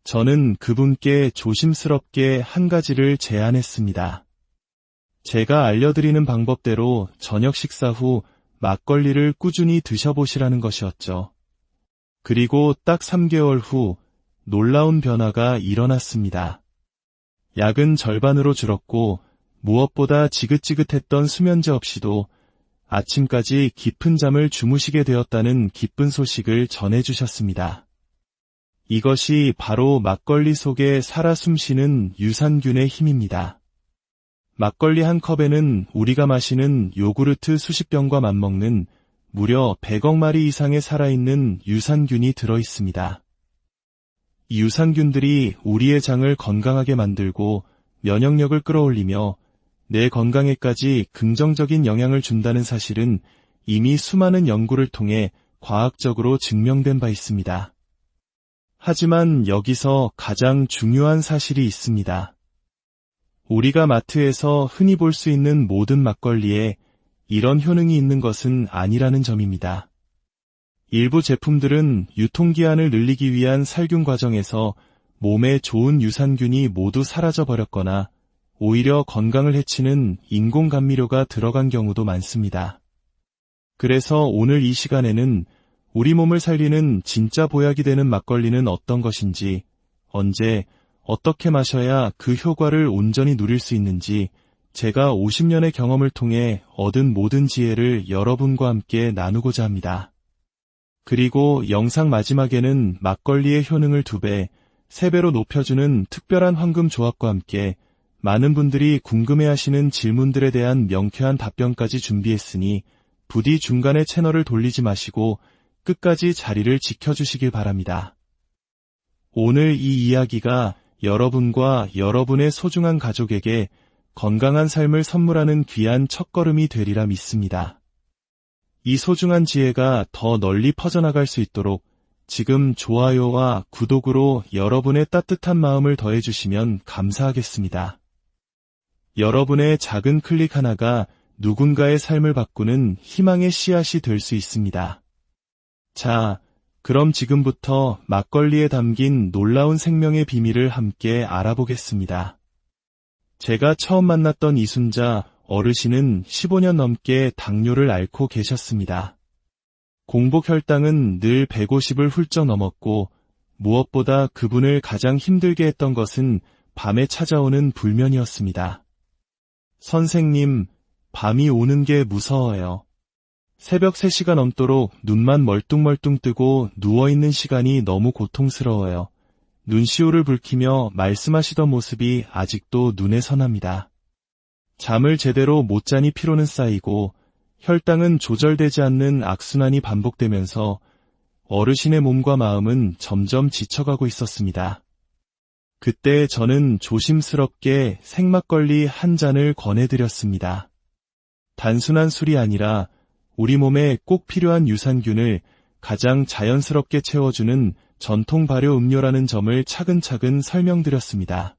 저는 그분께 조심스럽게 한 가지를 제안했습니다. 제가 알려드리는 방법대로 저녁 식사 후 막걸리를 꾸준히 드셔보시라는 것이었죠. 그리고 딱 3개월 후 놀라운 변화가 일어났습니다. 약은 절반으로 줄었고 무엇보다 지긋지긋했던 수면제 없이도 아침까지 깊은 잠을 주무시게 되었다는 기쁜 소식을 전해주셨습니다. 이것이 바로 막걸리 속에 살아 숨쉬는 유산균의 힘입니다. 막걸리 한 컵에는 우리가 마시는 요구르트 수십 병과 맞먹는 무려 100억 마리 이상의 살아있는 유산균이 들어있습니다. 이 유산균들이 우리의 장을 건강하게 만들고 면역력을 끌어올리며 내 건강에까지 긍정적인 영향을 준다는 사실은 이미 수많은 연구를 통해 과학적으로 증명된 바 있습니다. 하지만 여기서 가장 중요한 사실이 있습니다. 우리가 마트에서 흔히 볼 수 있는 모든 막걸리에 이런 효능이 있는 것은 아니라는 점입니다. 일부 제품들은 유통기한을 늘리기 위한 살균 과정에서 몸에 좋은 유산균이 모두 사라져버렸거나 오히려 건강을 해치는 인공감미료가 들어간 경우도 많습니다. 그래서 오늘 이 시간에는 우리 몸을 살리는 진짜 보약이 되는 막걸리는 어떤 것인지, 언제, 어떻게 마셔야 그 효과를 온전히 누릴 수 있는지 제가 50년의 경험을 통해 얻은 모든 지혜를 여러분과 함께 나누고자 합니다. 그리고 영상 마지막에는 막걸리의 효능을 2배, 3배로 높여주는 특별한 황금 조합과 함께 많은 분들이 궁금해하시는 질문들에 대한 명쾌한 답변까지 준비했으니 부디 중간에 채널을 돌리지 마시고 끝까지 자리를 지켜주시길 바랍니다. 오늘 이 이야기가 여러분과 여러분의 소중한 가족에게 건강한 삶을 선물하는 귀한 첫걸음이 되리라 믿습니다. 이 소중한 지혜가 더 널리 퍼져나갈 수 있도록 지금 좋아요와 구독으로 여러분의 따뜻한 마음을 더해주시면 감사하겠습니다. 여러분의 작은 클릭 하나가 누군가의 삶을 바꾸는 희망의 씨앗이 될 수 있습니다. 자, 그럼 지금부터 막걸리에 담긴 놀라운 생명의 비밀을 함께 알아보겠습니다. 제가 처음 만났던 이순자 어르신은 15년 넘게 당뇨를 앓고 계셨습니다. 공복 혈당은 늘 150을 훌쩍 넘었고 무엇보다 그분을 가장 힘들게 했던 것은 밤에 찾아오는 불면이었습니다. 선생님, 밤이 오는 게 무서워요. 새벽 3시가 넘도록 눈만 멀뚱멀뚱 뜨고 누워있는 시간이 너무 고통스러워요. 눈시울을 붉히며 말씀하시던 모습이 아직도 눈에 선합니다. 잠을 제대로 못 자니 피로는 쌓이고 혈당은 조절되지 않는 악순환이 반복되면서 어르신의 몸과 마음은 점점 지쳐가고 있었습니다. 그때 저는 조심스럽게 생막걸리 한 잔을 권해드렸습니다. 단순한 술이 아니라 우리 몸에 꼭 필요한 유산균을 가장 자연스럽게 채워주는 전통 발효 음료라는 점을 차근차근 설명드렸습니다.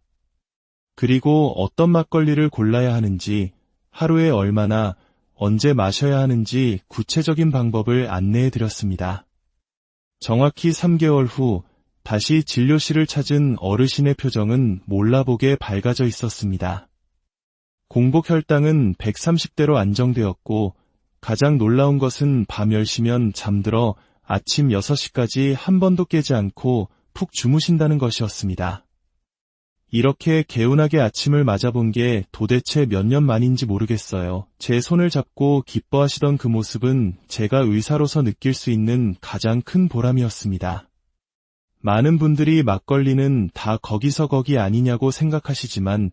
그리고 어떤 막걸리를 골라야 하는지, 하루에 얼마나, 언제 마셔야 하는지 구체적인 방법을 안내해드렸습니다. 정확히 3개월 후 다시 진료실을 찾은 어르신의 표정은 몰라보게 밝아져 있었습니다. 공복 혈당은 130대로 안정되었고 가장 놀라운 것은 밤 10시면 잠들어 아침 6시까지 한 번도 깨지 않고 푹 주무신다는 것이었습니다. 이렇게 개운하게 아침을 맞아본 게 도대체 몇 년 만인지 모르겠어요. 제 손을 잡고 기뻐하시던 그 모습은 제가 의사로서 느낄 수 있는 가장 큰 보람이었습니다. 많은 분들이 막걸리는 다 거기서 거기 아니냐고 생각하시지만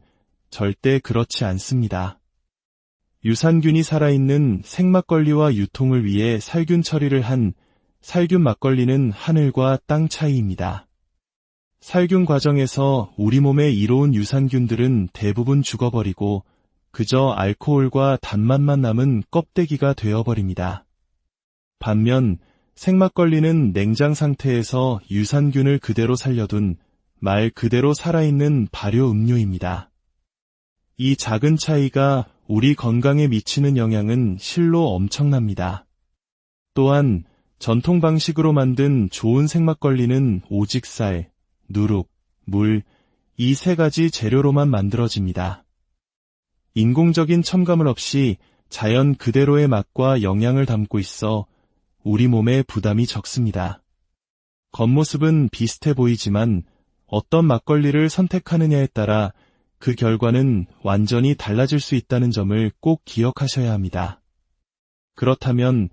절대 그렇지 않습니다. 유산균이 살아있는 생막걸리와 유통을 위해 살균 처리를 한 살균 막걸리는 하늘과 땅 차이입니다. 살균 과정에서 우리 몸에 이로운 유산균들은 대부분 죽어버리고 그저 알코올과 단맛만 남은 껍데기가 되어버립니다. 반면 생막걸리는 냉장 상태에서 유산균을 그대로 살려둔 말 그대로 살아있는 발효 음료입니다. 이 작은 차이가 우리 건강에 미치는 영향은 실로 엄청납니다. 또한 전통 방식으로 만든 좋은 생막걸리는 오직 쌀, 누룩, 물, 이 세 가지 재료로만 만들어집니다. 인공적인 첨가물 없이 자연 그대로의 맛과 영양을 담고 있어 우리 몸에 부담이 적습니다. 겉모습은 비슷해 보이지만 어떤 막걸리를 선택하느냐에 따라 그 결과는 완전히 달라질 수 있다는 점을 꼭 기억하셔야 합니다. 그렇다면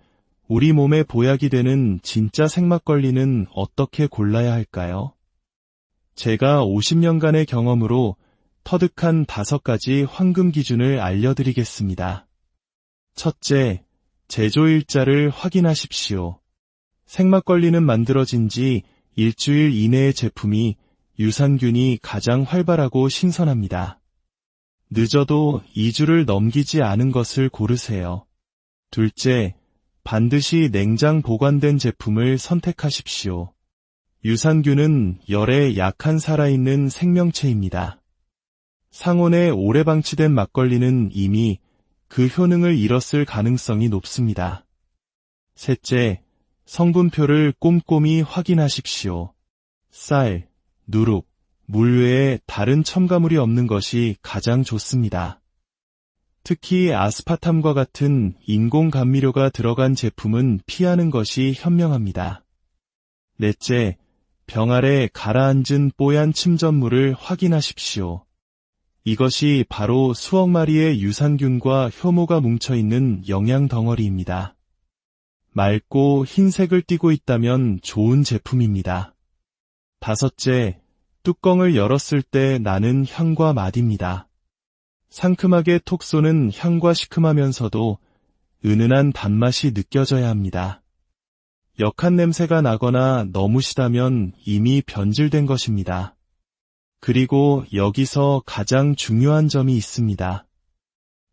우리 몸에 보약이 되는 진짜 생막걸리는 어떻게 골라야 할까요? 제가 50년간의 경험으로 터득한 5가지 황금 기준을 알려드리겠습니다. 첫째, 제조일자를 확인하십시오. 생막걸리는 만들어진 지 일주일 이내의 제품이 유산균이 가장 활발하고 신선합니다. 늦어도 2주를 넘기지 않은 것을 고르세요. 둘째, 반드시 냉장 보관된 제품을 선택하십시오. 유산균은 열에 약한 살아있는 생명체입니다. 상온에 오래 방치된 막걸리는 이미 그 효능을 잃었을 가능성이 높습니다. 셋째, 성분표를 꼼꼼히 확인하십시오. 쌀, 누룩, 물 외에 다른 첨가물이 없는 것이 가장 좋습니다. 특히 아스파탐과 같은 인공 감미료가 들어간 제품은 피하는 것이 현명합니다. 넷째, 병 아래 가라앉은 뽀얀 침전물을 확인하십시오. 이것이 바로 수억 마리의 유산균과 효모가 뭉쳐있는 영양 덩어리입니다. 맑고 흰색을 띠고 있다면 좋은 제품입니다. 다섯째, 뚜껑을 열었을 때 나는 향과 맛입니다. 상큼하게 톡 쏘는 향과 시큼하면서도 은은한 단맛이 느껴져야 합니다. 역한 냄새가 나거나 너무 시다면 이미 변질된 것입니다. 그리고 여기서 가장 중요한 점이 있습니다.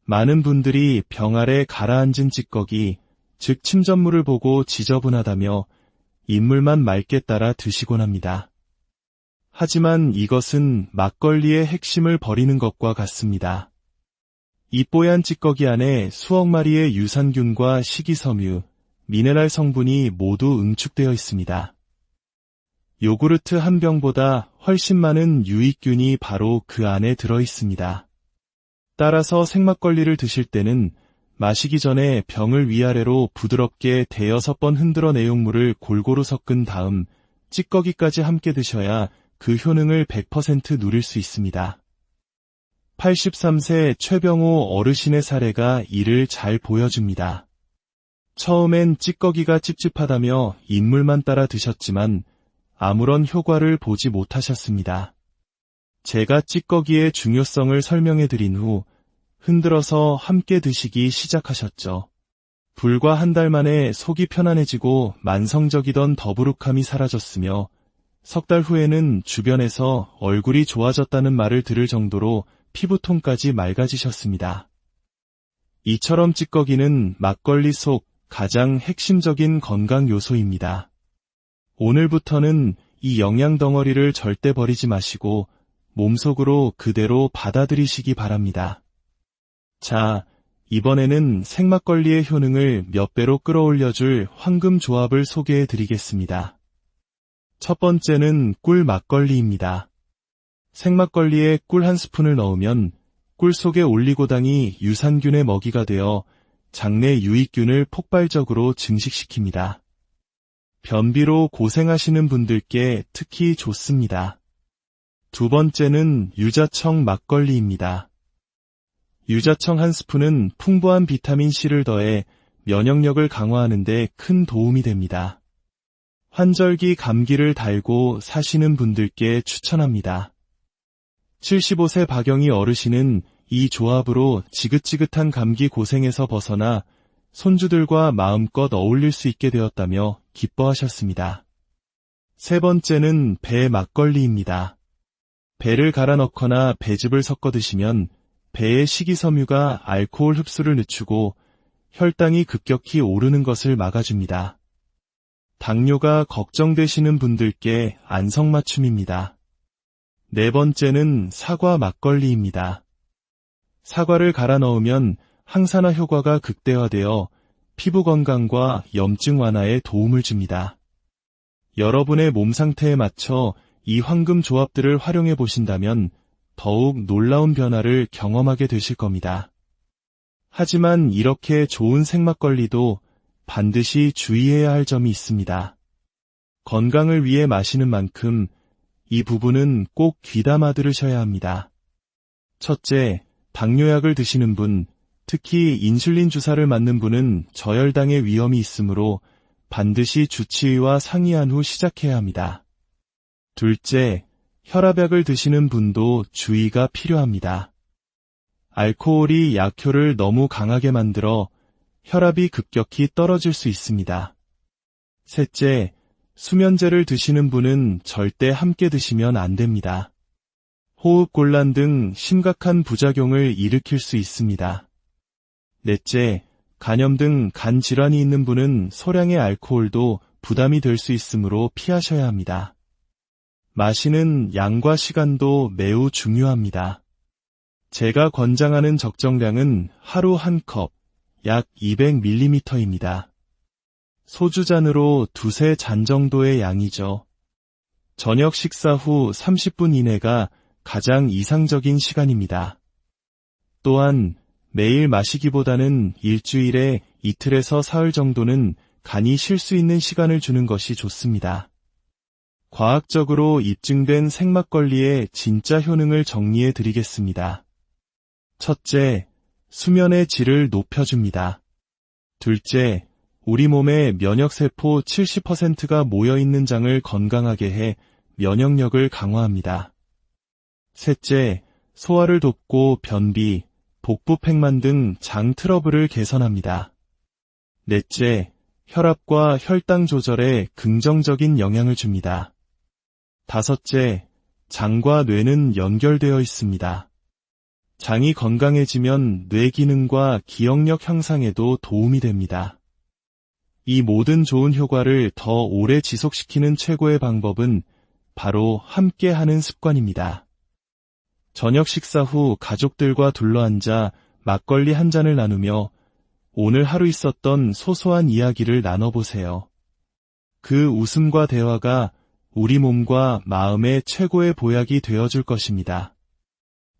많은 분들이 병 아래 가라앉은 찌꺼기, 즉 침전물을 보고 지저분하다며 인물만 맑게 따라 드시곤 합니다. 하지만 이것은 막걸리의 핵심을 버리는 것과 같습니다. 이 뽀얀 찌꺼기 안에 수억 마리의 유산균과 식이섬유, 미네랄 성분이 모두 응축되어 있습니다. 요구르트 한 병보다 훨씬 많은 유익균이 바로 그 안에 들어 있습니다. 따라서 생막걸리를 드실 때는 마시기 전에 병을 위아래로 부드럽게 5-6번 흔들어 내용물을 골고루 섞은 다음 찌꺼기까지 함께 드셔야 그 효능을 100% 누릴 수 있습니다. 83세 최병호 어르신의 사례가 이를 잘 보여줍니다. 처음엔 찌꺼기가 찝찝하다며 인물만 따라 드셨지만 아무런 효과를 보지 못하셨습니다. 제가 찌꺼기의 중요성을 설명해드린 후 흔들어서 함께 드시기 시작하셨죠. 불과 한 달 만에 속이 편안해지고 만성적이던 더부룩함이 사라졌으며 석 달 후에는 주변에서 얼굴이 좋아졌다는 말을 들을 정도로 피부톤까지 맑아지셨습니다. 이처럼 찌꺼기는 막걸리 속 가장 핵심적인 건강 요소입니다. 오늘부터는 이 영양 덩어리를 절대 버리지 마시고 몸속으로 그대로 받아들이시기 바랍니다. 자, 이번에는 생막걸리의 효능을 몇 배로 끌어올려줄 황금 조합을 소개해 드리겠습니다. 첫 번째는 꿀 막걸리입니다. 생막걸리에 꿀 한 스푼을 넣으면 꿀 속의 올리고당이 유산균의 먹이가 되어 장내 유익균을 폭발적으로 증식시킵니다. 변비로 고생하시는 분들께 특히 좋습니다. 두 번째는 유자청 막걸리입니다. 유자청 한 스푼은 풍부한 비타민C를 더해 면역력을 강화하는 데 큰 도움이 됩니다. 환절기 감기를 달고 사시는 분들께 추천합니다. 75세 박영희 어르신은 이 조합으로 지긋지긋한 감기 고생에서 벗어나 손주들과 마음껏 어울릴 수 있게 되었다며 기뻐하셨습니다. 세 번째는 배 막걸리입니다. 배를 갈아 넣거나 배즙을 섞어 드시면 배의 식이섬유가 알코올 흡수를 늦추고 혈당이 급격히 오르는 것을 막아줍니다. 당뇨가 걱정되시는 분들께 안성맞춤입니다. 네 번째는 사과 막걸리입니다. 사과를 갈아 넣으면 항산화 효과가 극대화되어 피부 건강과 염증 완화에 도움을 줍니다. 여러분의 몸 상태에 맞춰 이 황금 조합들을 활용해 보신다면 더욱 놀라운 변화를 경험하게 되실 겁니다. 하지만 이렇게 좋은 생막걸리도 반드시 주의해야 할 점이 있습니다. 건강을 위해 마시는 만큼 이 부분은 꼭 귀담아 들으셔야 합니다. 첫째, 당뇨약을 드시는 분, 특히 인슐린 주사를 맞는 분은 저혈당의 위험이 있으므로 반드시 주치의와 상의한 후 시작해야 합니다. 둘째, 혈압약을 드시는 분도 주의가 필요합니다. 알코올이 약효를 너무 강하게 만들어 혈압이 급격히 떨어질 수 있습니다. 셋째, 수면제를 드시는 분은 절대 함께 드시면 안 됩니다. 호흡곤란 등 심각한 부작용을 일으킬 수 있습니다. 넷째, 간염 등 간 질환이 있는 분은 소량의 알코올도 부담이 될 수 있으므로 피하셔야 합니다. 마시는 양과 시간도 매우 중요합니다. 제가 권장하는 적정량은 하루 한 컵, 약 200ml입니다. 소주잔으로 두세 잔 정도의 양이죠. 저녁 식사 후 30분 이내가 가장 이상적인 시간입니다. 또한 매일 마시기보다는 일주일에 이틀에서 사흘 정도는 간이 쉴 수 있는 시간을 주는 것이 좋습니다. 과학적으로 입증된 생막걸리의 진짜 효능을 정리해 드리겠습니다. 첫째, 수면의 질을 높여줍니다. 둘째, 우리 몸의 면역세포 70%가 모여있는 장을 건강하게 해 면역력을 강화합니다. 셋째, 소화를 돕고 변비, 복부 팽만 등 장 트러블을 개선합니다. 넷째, 혈압과 혈당 조절에 긍정적인 영향을 줍니다. 다섯째, 장과 뇌는 연결되어 있습니다. 장이 건강해지면 뇌 기능과 기억력 향상에도 도움이 됩니다. 이 모든 좋은 효과를 더 오래 지속시키는 최고의 방법은 바로 함께하는 습관입니다. 저녁 식사 후 가족들과 둘러앉아 막걸리 한 잔을 나누며 오늘 하루 있었던 소소한 이야기를 나눠보세요. 그 웃음과 대화가 우리 몸과 마음의 최고의 보약이 되어줄 것입니다.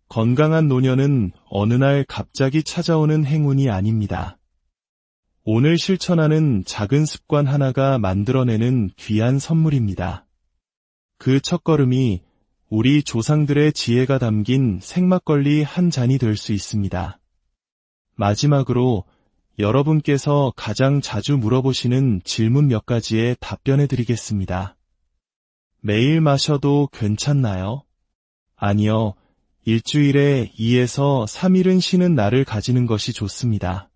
건강한 노년은 어느 날 갑자기 찾아오는 행운이 아닙니다. 오늘 실천하는 작은 습관 하나가 만들어내는 귀한 선물입니다. 그 첫걸음이 우리 조상들의 지혜가 담긴 생막걸리 한 잔이 될 수 있습니다. 마지막으로 여러분께서 가장 자주 물어보시는 질문 몇 가지에 답변해 드리겠습니다. 매일 마셔도 괜찮나요? 아니요. 일주일에 2에서 3일은 쉬는 날을 가지는 것이 좋습니다.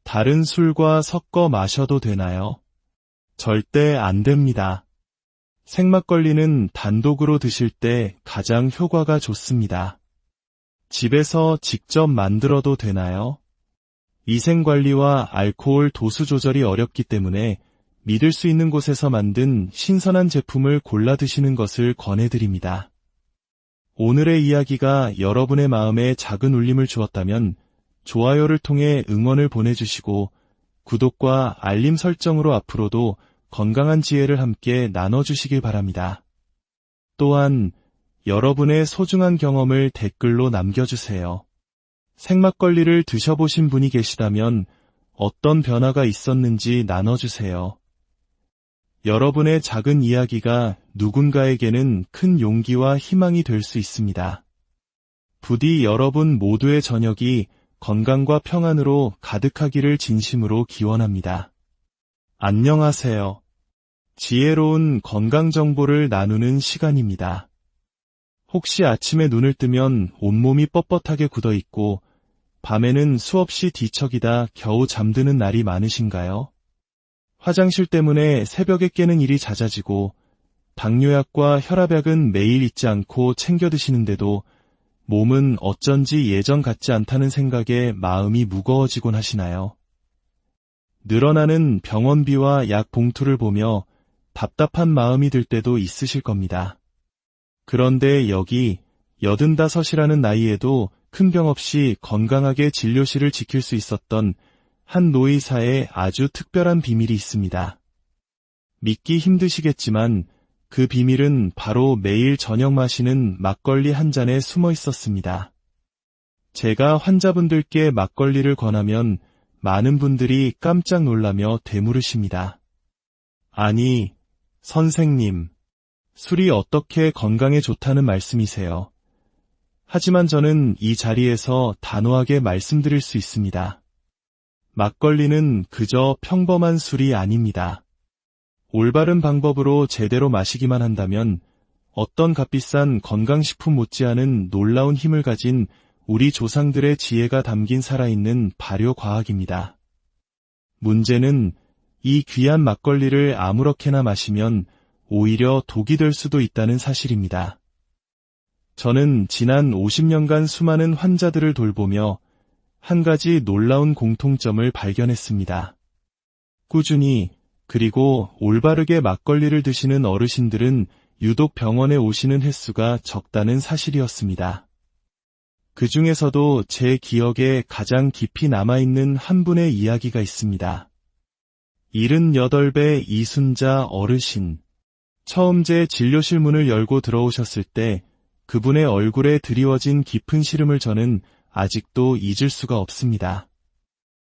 다른 술과 섞어 마셔도 되나요? 절대 안 됩니다. 생막걸리는 단독으로 드실 때 가장 효과가 좋습니다. 집에서 직접 만들어도 되나요? 위생관리와 알코올 도수 조절이 어렵기 때문에 믿을 수 있는 곳에서 만든 신선한 제품을 골라 드시는 것을 권해드립니다. 오늘의 이야기가 여러분의 마음에 작은 울림을 주었다면 좋아요를 통해 응원을 보내주시고 구독과 알림 설정으로 앞으로도 건강한 지혜를 함께 나눠주시길 바랍니다. 또한 여러분의 소중한 경험을 댓글로 남겨주세요. 생막걸리를 드셔보신 분이 계시다면 어떤 변화가 있었는지 나눠주세요. 여러분의 작은 이야기가 누군가에게는 큰 용기와 희망이 될 수 있습니다. 부디 여러분 모두의 저녁이 건강과 평안으로 가득하기를 진심으로 기원합니다. 안녕하세요. 지혜로운 건강 정보를 나누는 시간입니다. 혹시 아침에 눈을 뜨면 온몸이 뻣뻣하게 굳어 있고 밤에는 수없이 뒤척이다 겨우 잠드는 날이 많으신가요? 화장실 때문에 새벽에 깨는 일이 잦아지고 당뇨약과 혈압약은 매일 잊지 않고 챙겨 드시는데도 몸은 어쩐지 예전 같지 않다는 생각에 마음이 무거워지곤 하시나요? 늘어나는 병원비와 약 봉투를 보며 답답한 마음이 들 때도 있으실 겁니다. 그런데 여기 85이라는 나이에도 큰 병 없이 건강하게 진료실을 지킬 수 있었던 한 노의사의 아주 특별한 비밀이 있습니다. 믿기 힘드시겠지만 그 비밀은 바로 매일 저녁 마시는 막걸리 한 잔에 숨어 있었습니다. 제가 환자분들께 막걸리를 권하면 많은 분들이 깜짝 놀라며 되물으십니다. 아니, 선생님, 술이 어떻게 건강에 좋다는 말씀이세요? 하지만 저는 이 자리에서 단호하게 말씀드릴 수 있습니다. 막걸리는 그저 평범한 술이 아닙니다. 올바른 방법으로 제대로 마시기만 한다면 어떤 값비싼 건강식품 못지않은 놀라운 힘을 가진 우리 조상들의 지혜가 담긴 살아있는 발효과학입니다. 문제는 이 귀한 막걸리를 아무렇게나 마시면 오히려 독이 될 수도 있다는 사실입니다. 저는 지난 50년간 수많은 환자들을 돌보며 한 가지 놀라운 공통점을 발견했습니다. 꾸준히 그리고 올바르게 막걸리를 드시는 어르신들은 유독 병원에 오시는 횟수가 적다는 사실이었습니다. 그 중에서도 제 기억에 가장 깊이 남아있는 한 분의 이야기가 있습니다. 78배 이순자 어르신. 처음 제 진료실 문을 열고 들어오셨을 때 그분의 얼굴에 드리워진 깊은 시름을 저는 아직도 잊을 수가 없습니다.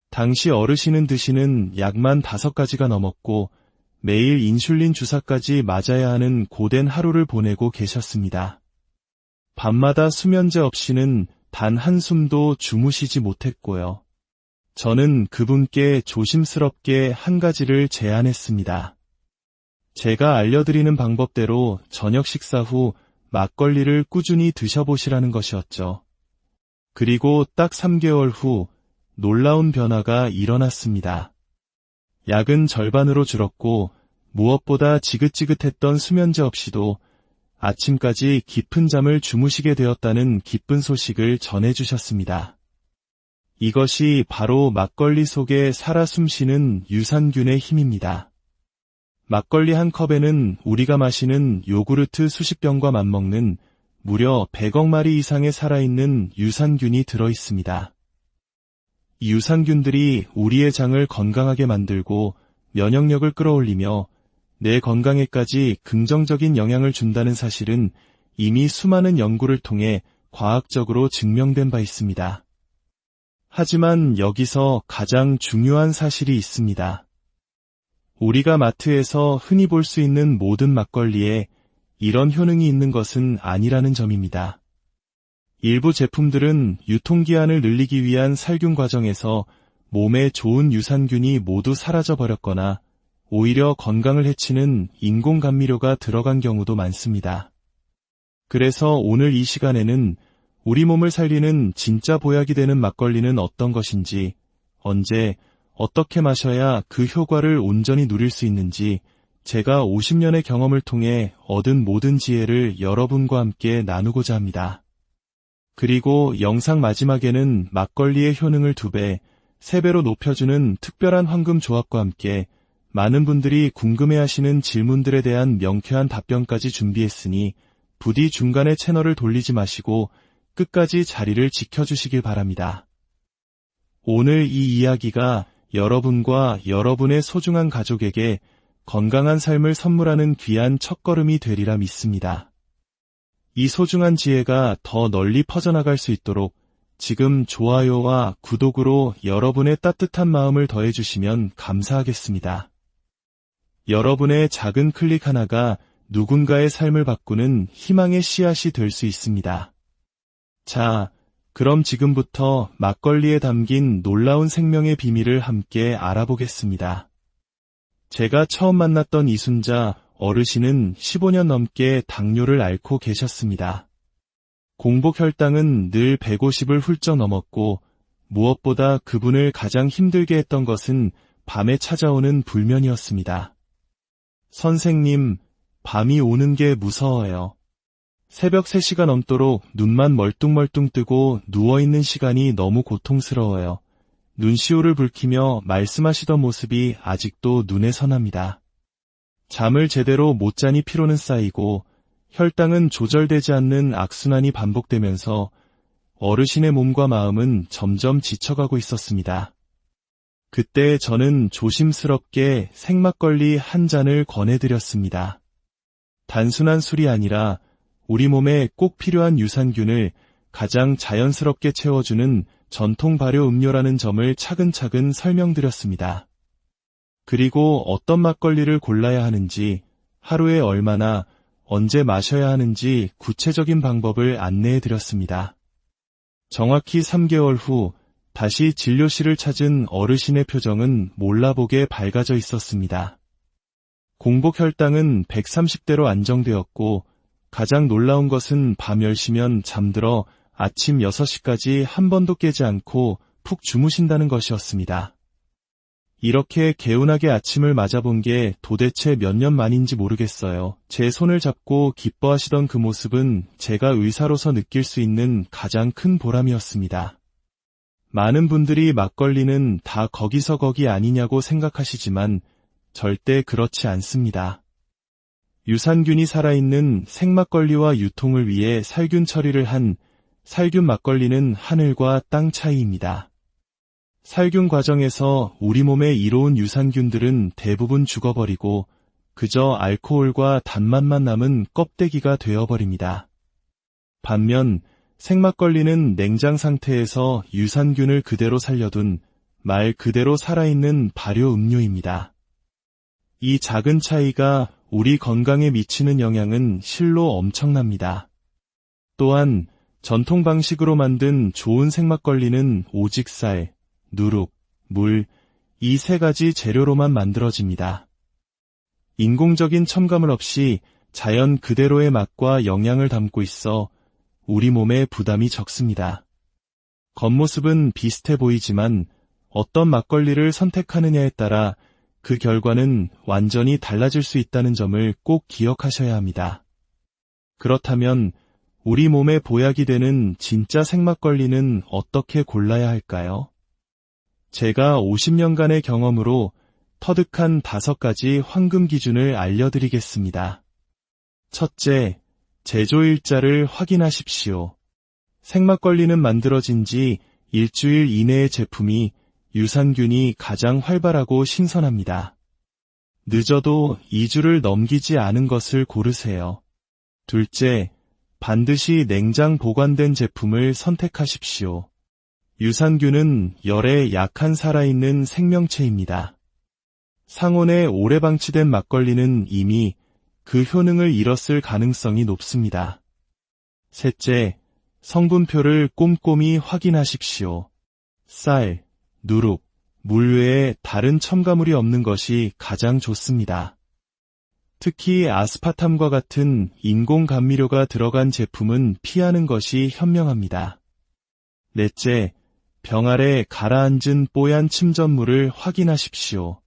당시 어르신은 드시는 약만 5가지가 넘었고 매일 인슐린 주사까지 맞아야 하는 고된 하루를 보내고 계셨습니다. 밤마다 수면제 없이는 단 한숨도 주무시지 못했고요. 저는 그분께 조심스럽게 한 가지를 제안했습니다. 제가 알려드리는 방법대로 저녁 식사 후 막걸리를 꾸준히 드셔보시라는 것이었죠. 그리고 딱 3개월 후 놀라운 변화가 일어났습니다. 약은 절반으로 줄었고 무엇보다 지긋지긋했던 수면제 없이도 아침까지 깊은 잠을 주무시게 되었다는 기쁜 소식을 전해주셨습니다. 이것이 바로 막걸리 속에 살아 숨쉬는 유산균의 힘입니다. 막걸리 한 컵에는 우리가 마시는 요구르트 수십 병과 맞먹는 무려 100억 마리 이상의 살아있는 유산균이 들어있습니다. 이 유산균들이 우리의 장을 건강하게 만들고 면역력을 끌어올리며 내 건강에까지 긍정적인 영향을 준다는 사실은 이미 수많은 연구를 통해 과학적으로 증명된 바 있습니다. 하지만 여기서 가장 중요한 사실이 있습니다. 우리가 마트에서 흔히 볼 수 있는 모든 막걸리에 이런 효능이 있는 것은 아니라는 점입니다. 일부 제품들은 유통기한을 늘리기 위한 살균 과정에서 몸에 좋은 유산균이 모두 사라져버렸거나 오히려 건강을 해치는 인공감미료가 들어간 경우도 많습니다. 그래서 오늘 이 시간에는 우리 몸을 살리는 진짜 보약이 되는 막걸리는 어떤 것인지, 언제, 어떻게 마셔야 그 효과를 온전히 누릴 수 있는지 제가 50년의 경험을 통해 얻은 모든 지혜를 여러분과 함께 나누고자 합니다. 그리고 영상 마지막에는 막걸리의 효능을 2배, 3배로 높여주는 특별한 황금 조합과 함께 많은 분들이 궁금해하시는 질문들에 대한 명쾌한 답변까지 준비했으니 부디 중간에 채널을 돌리지 마시고 끝까지 자리를 지켜주시길 바랍니다. 오늘 이 이야기가 여러분과 여러분의 소중한 가족에게 건강한 삶을 선물하는 귀한 첫걸음이 되리라 믿습니다. 이 소중한 지혜가 더 널리 퍼져나갈 수 있도록 지금 좋아요와 구독으로 여러분의 따뜻한 마음을 더해주시면 감사하겠습니다. 여러분의 작은 클릭 하나가 누군가의 삶을 바꾸는 희망의 씨앗이 될 수 있습니다. 자, 그럼 지금부터 막걸리에 담긴 놀라운 생명의 비밀을 함께 알아보겠습니다. 제가 처음 만났던 이순자 어르신은 15년 넘게 당뇨를 앓고 계셨습니다. 공복 혈당은 늘 150을 훌쩍 넘었고 무엇보다 그분을 가장 힘들게 했던 것은 밤에 찾아오는 불면이었습니다. 선생님, 밤이 오는 게 무서워요. 새벽 3시가 넘도록 눈만 멀뚱멀뚱 뜨고 누워있는 시간이 너무 고통스러워요. 눈시울을 붉히며 말씀하시던 모습이 아직도 눈에 선합니다. 잠을 제대로 못 자니 피로는 쌓이고 혈당은 조절되지 않는 악순환이 반복되면서 어르신의 몸과 마음은 점점 지쳐가고 있었습니다. 그때 저는 조심스럽게 생막걸리 한 잔을 권해드렸습니다. 단순한 술이 아니라 우리 몸에 꼭 필요한 유산균을 가장 자연스럽게 채워주는 전통 발효 음료라는 점을 차근차근 설명드렸습니다. 그리고 어떤 막걸리를 골라야 하는지, 하루에 얼마나, 언제 마셔야 하는지 구체적인 방법을 안내해드렸습니다. 정확히 3개월 후 다시 진료실을 찾은 어르신의 표정은 몰라보게 밝아져 있었습니다. 공복 혈당은 130대로 안정되었고 가장 놀라운 것은 밤 10시면 잠들어 아침 6시까지 한 번도 깨지 않고 푹 주무신다는 것이었습니다. 이렇게 개운하게 아침을 맞아본 게 도대체 몇 년 만인지 모르겠어요. 제 손을 잡고 기뻐하시던 그 모습은 제가 의사로서 느낄 수 있는 가장 큰 보람이었습니다. 많은 분들이 막걸리는 다 거기서 거기 아니냐고 생각하시지만 절대 그렇지 않습니다. 유산균이 살아있는 생막걸리와 유통을 위해 살균 처리를 한 살균 막걸리는 하늘과 땅 차이입니다. 살균 과정에서 우리 몸에 이로운 유산균들은 대부분 죽어버리고 그저 알코올과 단맛만 남은 껍데기가 되어버립니다. 반면 생막걸리는 냉장 상태에서 유산균을 그대로 살려둔 말 그대로 살아있는 발효 음료입니다. 이 작은 차이가 우리 건강에 미치는 영향은 실로 엄청납니다. 또한 전통 방식으로 만든 좋은 생막걸리는 오직 쌀, 누룩, 물, 이 3가지 재료로만 만들어집니다. 인공적인 첨가물 없이 자연 그대로의 맛과 영양을 담고 있어 우리 몸에 부담이 적습니다. 겉모습은 비슷해 보이지만 어떤 막걸리를 선택하느냐에 따라 그 결과는 완전히 달라질 수 있다는 점을 꼭 기억하셔야 합니다. 그렇다면 우리 몸에 보약이 되는 진짜 생막걸리는 어떻게 골라야 할까요? 제가 50년간의 경험으로 터득한 5가지 황금 기준을 알려드리겠습니다. 첫째, 제조일자를 확인하십시오. 생막걸리는 만들어진 지 일주일 이내의 제품이 유산균이 가장 활발하고 신선합니다. 늦어도 2주를 넘기지 않은 것을 고르세요. 둘째, 반드시 냉장 보관된 제품을 선택하십시오. 유산균은 열에 약한 살아있는 생명체입니다. 상온에 오래 방치된 막걸리는 이미 그 효능을 잃었을 가능성이 높습니다. 셋째, 성분표를 꼼꼼히 확인하십시오. 쌀, 누룩, 물 외에 다른 첨가물이 없는 것이 가장 좋습니다. 특히 아스파탐과 같은 인공 감미료가 들어간 제품은 피하는 것이 현명합니다. 넷째, 병 아래 가라앉은 뽀얀 침전물을 확인하십시오.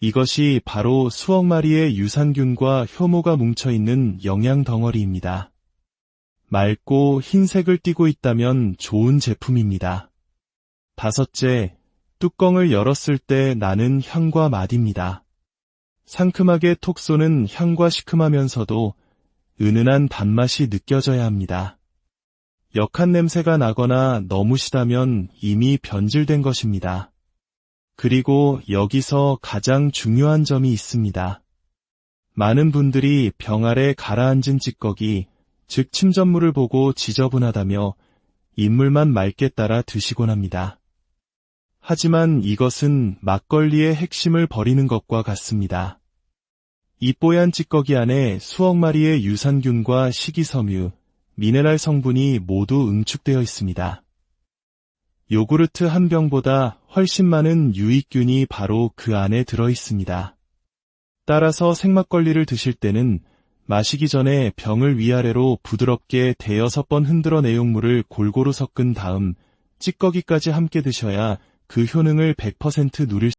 이것이 바로 수억 마리의 유산균과 효모가 뭉쳐있는 영양 덩어리입니다. 맑고 흰색을 띠고 있다면 좋은 제품입니다. 다섯째, 뚜껑을 열었을 때 나는 향과 맛입니다. 상큼하게 톡 쏘는 향과 시큼하면서도 은은한 단맛이 느껴져야 합니다. 역한 냄새가 나거나 너무 시다면 이미 변질된 것입니다. 그리고 여기서 가장 중요한 점이 있습니다. 많은 분들이 병 아래 가라앉은 찌꺼기, 즉 침전물을 보고 지저분하다며 인물만 맑게 따라 드시곤 합니다. 하지만 이것은 막걸리의 핵심을 버리는 것과 같습니다. 이 뽀얀 찌꺼기 안에 수억 마리의 유산균과 식이섬유, 미네랄 성분이 모두 응축되어 있습니다. 요구르트 한 병보다 훨씬 많은 유익균이 바로 그 안에 들어 있습니다. 따라서 생막걸리를 드실 때는 마시기 전에 병을 위아래로 부드럽게 대여섯 번 흔들어 내용물을 골고루 섞은 다음 찌꺼기까지 함께 드셔야 그 효능을 100% 누릴